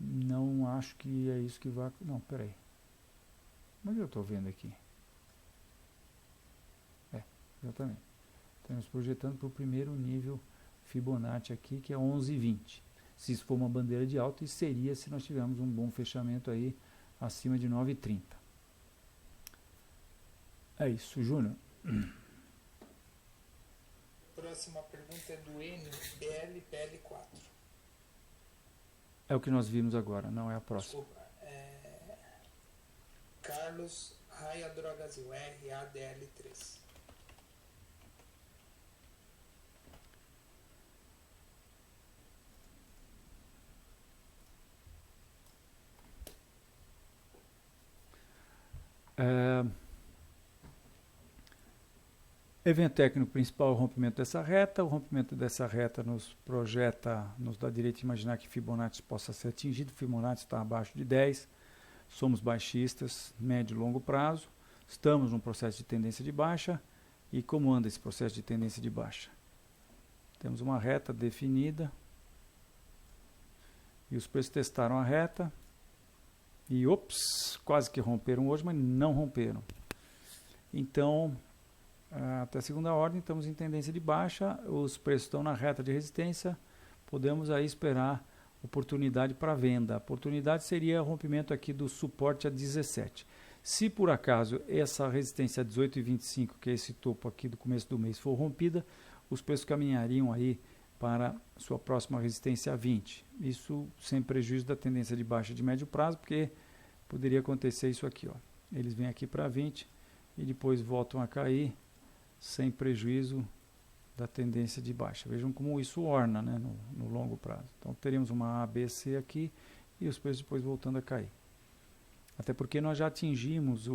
Não acho que é isso que vai... Não, peraí. Mas eu estou vendo aqui. Exatamente. Estamos projetando para o primeiro nível Fibonacci aqui, que é 11,20. Se isso for uma bandeira de alta, isso seria se nós tivermos um bom fechamento aí acima de 9,30. É isso, Júnior. Próxima pergunta é do NBLPL4. É o que nós vimos agora, não é a próxima. Desculpa, Carlos Raia Drogas UR ADL3. Evento técnico principal, o rompimento dessa reta. O rompimento dessa reta nos projeta, nos dá direito a imaginar que Fibonacci possa ser atingido. Fibonacci está abaixo de 10. Somos baixistas, médio e longo prazo. Estamos num processo de tendência de baixa. E como anda esse processo de tendência de baixa? Temos uma reta definida. E os preços testaram a reta. E, ops, quase que romperam hoje, mas não romperam. Então, até a segunda ordem, estamos em tendência de baixa, os preços estão na reta de resistência, podemos aí esperar oportunidade para venda. A oportunidade seria o rompimento aqui do suporte a 17. Se por acaso essa resistência a 18,25, que é esse topo aqui do começo do mês, for rompida, os preços caminhariam aí para sua próxima resistência a 20. Isso sem prejuízo da tendência de baixa de médio prazo, porque poderia acontecer isso aqui, ó. Eles vêm aqui para 20 e depois voltam a cair sem prejuízo da tendência de baixa. Vejam como isso orna, né, no longo prazo. Então teríamos uma ABC aqui e os preços depois voltando a cair. Até porque nós já atingimos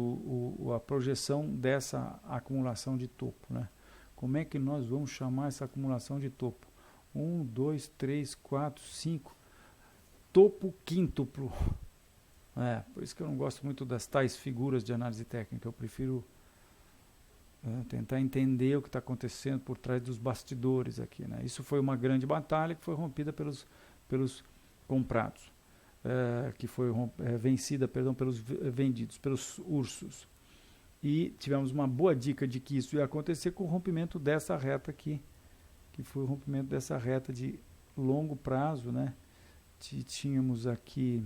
a projeção dessa acumulação de topo, né? Como é que nós vamos chamar essa acumulação de topo? 1, 2, 3, 4, 5. Topo quíntuplo. Por isso que eu não gosto muito das tais figuras de análise técnica. Eu prefiro tentar entender o que está acontecendo por trás dos bastidores aqui, né? Isso foi uma grande batalha que foi rompida pelos comprados. Que foi vencida, pelos vendidos, pelos ursos. E tivemos uma boa dica de que isso ia acontecer com o rompimento dessa reta aqui, que foi o rompimento dessa reta de longo prazo, né? Tínhamos aqui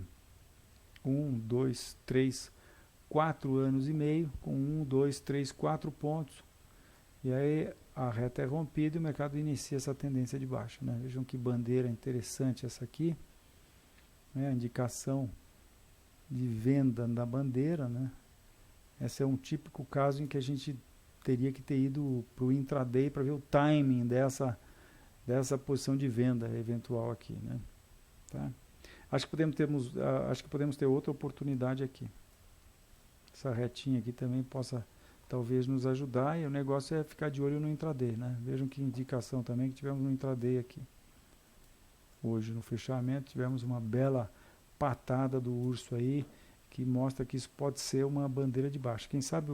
1, 2, 3, 4 anos e meio, com 1, 2, 3, 4 pontos. E aí a reta é rompida e o mercado inicia essa tendência de baixa, né? Vejam que bandeira interessante essa aqui. A indicação de venda da bandeira, né? Esse é um típico caso em que a gente teria que ter ido para o intraday para ver o timing dessa posição de venda eventual aqui, né? Tá? Acho que podemos ter outra oportunidade aqui. Essa retinha aqui também possa talvez nos ajudar, e o negócio é ficar de olho no intraday, né? Vejam que indicação também que tivemos no intraday aqui. Hoje no fechamento tivemos uma bela patada do urso aí, que mostra que isso pode ser uma bandeira de baixa. Quem sabe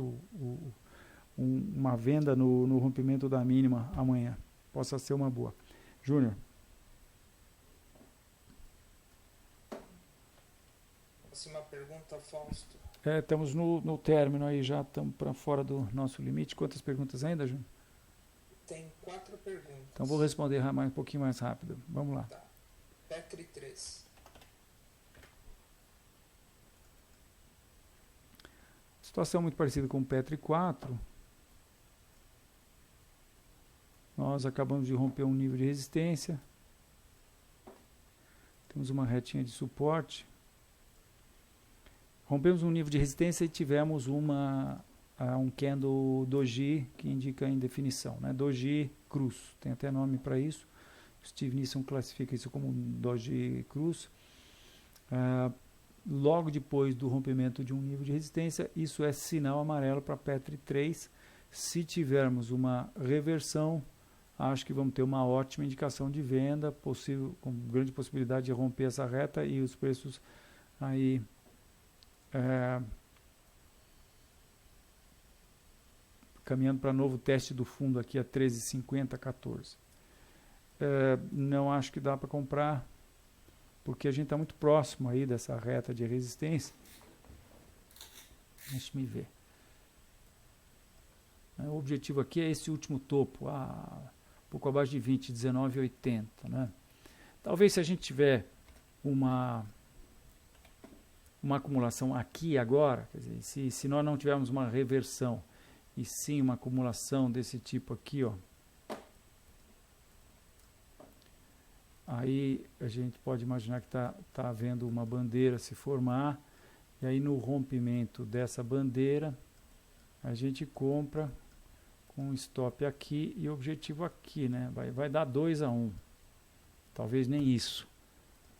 uma venda no rompimento da mínima amanhã possa ser uma boa. Júnior. Próxima pergunta, Fausto. Estamos no término aí, já estamos para fora do nosso limite. Quantas perguntas ainda, Júnior? Tem 4 perguntas. Então vou responder um pouquinho mais rápido. Vamos lá. Tá. Petri 3. Situação muito parecida com o Petri 4. Nós acabamos de romper um nível de resistência. Temos uma retinha de suporte. Rompemos um nível de resistência e tivemos um candle doji que indica indefinição, né? Doji cruz, tem até nome para isso. Steve Nissen classifica isso como doji cruz. Logo depois do rompimento de um nível de resistência, isso é sinal amarelo para Petri 3. Se tivermos uma reversão, acho que vamos ter uma ótima indicação de venda, com grande possibilidade de romper essa reta e os preços aí caminhando para novo teste do fundo aqui a 13,50, 14. Não acho que dá para comprar, porque a gente está muito próximo aí dessa reta de resistência. Deixa me ver. O objetivo aqui é esse último topo, um pouco abaixo de 20, 19,80, né? Talvez se a gente tiver uma acumulação aqui agora, quer dizer, se nós não tivermos uma reversão e sim uma acumulação desse tipo aqui, ó, aí a gente pode imaginar que está havendo uma bandeira se formar, e aí no rompimento dessa bandeira a gente compra com um stop aqui e objetivo aqui, né? Vai dar 2-1, talvez nem isso.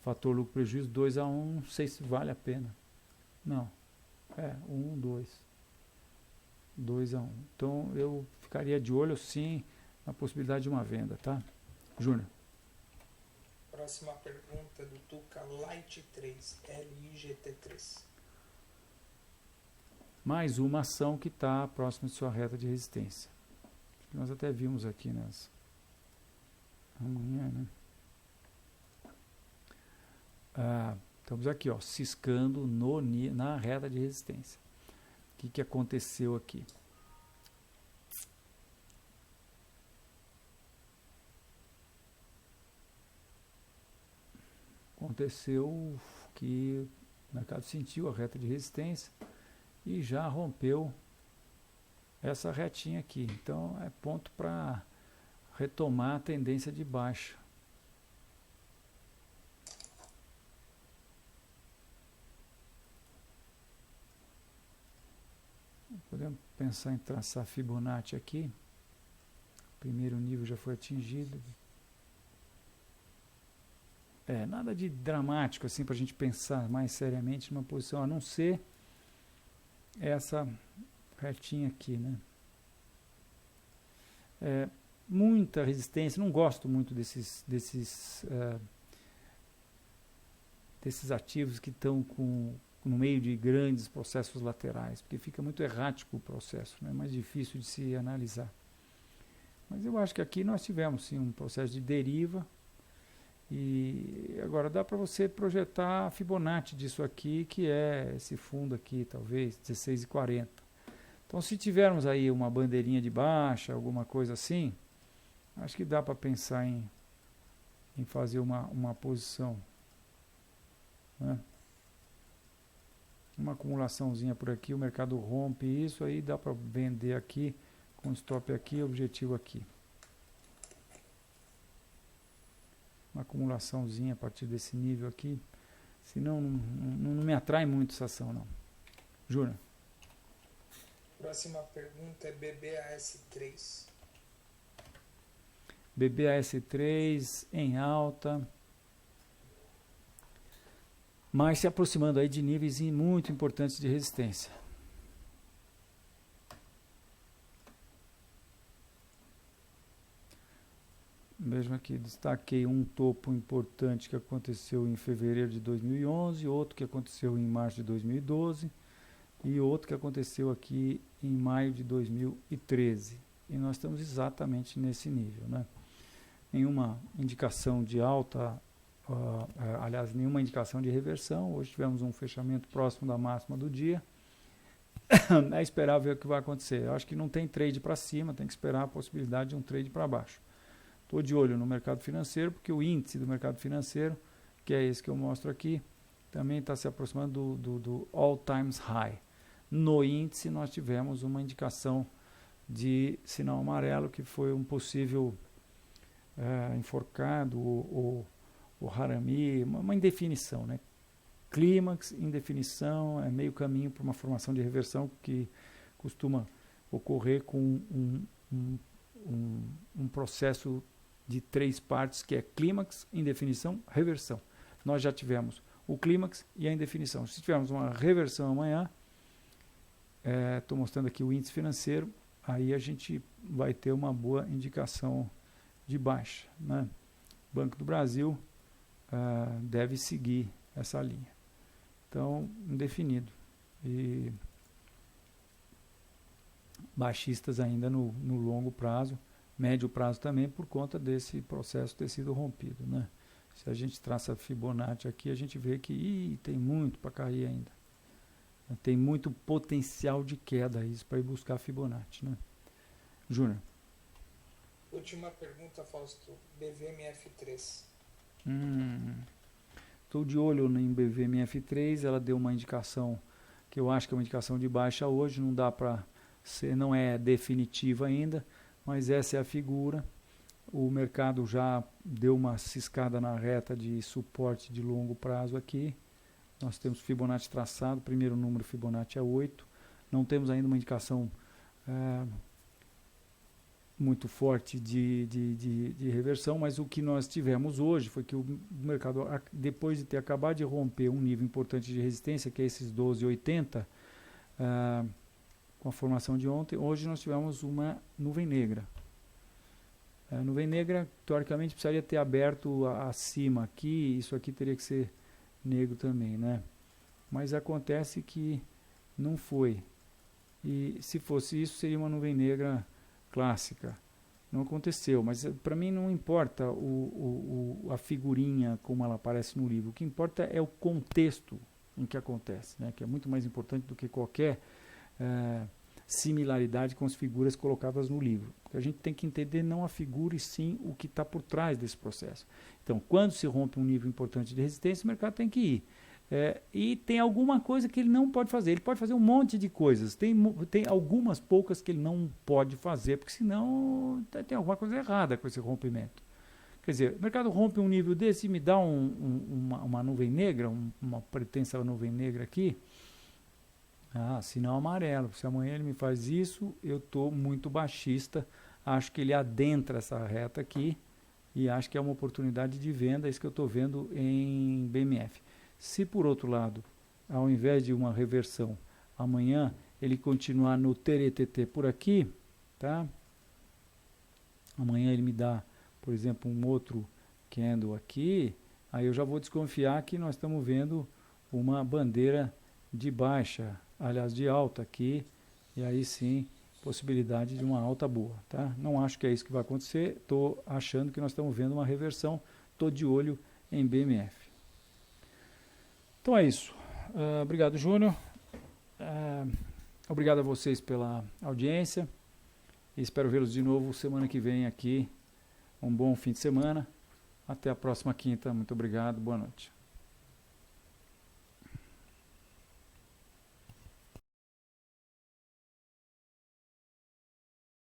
Fator lucro prejuízo 2-1, não sei se vale a pena. Não, 1, 2, 2-1. Então eu ficaria de olho sim na possibilidade de uma venda, tá? Júnior. Próxima pergunta do Tuca Light 3, LIGT3. Mais uma ação que está próxima de sua reta de resistência. Nós até vimos aqui nessa amanhã, né? Estamos aqui, ó, ciscando na reta de resistência. O que aconteceu aqui? Aconteceu que o mercado sentiu a reta de resistência e já rompeu essa retinha aqui. Então é ponto para retomar a tendência de baixa. Podemos pensar em traçar Fibonacci aqui. Primeiro nível já foi atingido. Nada de dramático assim para a gente pensar mais seriamente numa posição, a não ser essa retinha aqui, né? Muita resistência, não gosto muito desses ativos que estão no meio de grandes processos laterais, porque fica muito errático o processo, né? É mais difícil de se analisar. Mas eu acho que aqui nós tivemos sim um processo de deriva, e agora dá para você projetar a Fibonacci disso aqui, que é esse fundo aqui, talvez 16,40. Então, se tivermos aí uma bandeirinha de baixa, alguma coisa assim, acho que dá para pensar em fazer uma posição, né? Uma acumulaçãozinha por aqui, o mercado rompe isso, aí dá para vender aqui, com stop aqui, objetivo aqui. Uma acumulaçãozinha a partir desse nível aqui, senão não me atrai muito essa ação, não. Júnior. Próxima pergunta é BBAS3. BBAS3 em alta, mas se aproximando aí de níveis muito importantes de resistência. Mesmo aqui, destaquei um topo importante que aconteceu em fevereiro de 2011, outro que aconteceu em março de 2012 e outro que aconteceu aqui em maio de 2013. E nós estamos exatamente nesse nível, né? Nenhuma indicação de alta, aliás, nenhuma indicação de reversão. Hoje tivemos um fechamento próximo da máxima do dia. É esperar ver o que vai acontecer. Eu acho que não tem trade para cima, tem que esperar a possibilidade de um trade para baixo. Estou de olho no mercado financeiro, porque o índice do mercado financeiro, que é esse que eu mostro aqui, também está se aproximando do all times high. No índice nós tivemos uma indicação de sinal amarelo, que foi um possível enforcado, o harami, uma indefinição, né? Clímax, indefinição, é meio caminho para uma formação de reversão que costuma ocorrer com um processo de 3 partes, que é clímax, indefinição, reversão. Nós já tivemos o clímax e a indefinição. Se tivermos uma reversão amanhã, estou mostrando aqui o índice financeiro, aí a gente vai ter uma boa indicação de baixa, né? Banco do Brasil deve seguir essa linha. Então, indefinido. E baixistas ainda no longo prazo, médio prazo também, por conta desse processo ter sido rompido, né? Se a gente traça Fibonacci aqui, a gente vê que tem muito para cair ainda. Tem muito potencial de queda isso para ir buscar Fibonacci, né? Júnior. Última pergunta, Fausto. BVMF3. Estou de olho em BVMF3, ela deu uma indicação que eu acho que é uma indicação de baixa hoje, não dá para ser, não é definitiva ainda, mas essa é a figura. O mercado já deu uma ciscada na reta de suporte de longo prazo aqui. Nós temos Fibonacci traçado, primeiro número Fibonacci é 8. Não temos ainda uma indicação muito forte de reversão, mas o que nós tivemos hoje foi que o mercado, depois de ter acabado de romper um nível importante de resistência, que é esses 12,80, com a formação de ontem, hoje nós tivemos uma nuvem negra. A nuvem negra, teoricamente, precisaria ter aberto acima aqui, isso aqui teria que ser negro também, né? Mas acontece que não foi. E se fosse isso, seria uma nuvem negra clássica. Não aconteceu, mas para mim não importa a figurinha como ela aparece no livro. O que importa é o contexto em que acontece, né? Que é muito mais importante do que qualquer similaridade com as figuras colocadas no livro. Porque a gente tem que entender não a figura e sim o que está por trás desse processo. Então, quando se rompe um nível importante de resistência, o mercado tem que ir. E tem alguma coisa que ele não pode fazer. Ele pode fazer um monte de coisas. Tem algumas poucas que ele não pode fazer, porque senão tem alguma coisa errada com esse rompimento. Quer dizer, o mercado rompe um nível desse e me dá uma nuvem negra, uma pretensa nuvem negra aqui. Sinal amarelo. Se amanhã ele me faz isso, eu estou muito baixista acho que ele adentra essa reta aqui e acho que é uma oportunidade de venda, isso que eu estou vendo em BMF. Se por outro lado, ao invés de uma reversão, amanhã ele continuar no TRTT por aqui, tá? Amanhã ele me dá, por exemplo, um outro candle aqui, aí eu já vou desconfiar que nós estamos vendo uma bandeira de baixa, aliás de alta aqui, e aí sim, possibilidade de uma alta boa, tá? Não acho que é isso que vai acontecer, estou achando que nós estamos vendo uma reversão, estou de olho em BMF. Então é isso. Obrigado, Júnior. Obrigado a vocês pela audiência. Espero vê-los de novo semana que vem aqui. Um bom fim de semana. Até a próxima quinta. Muito obrigado. Boa noite.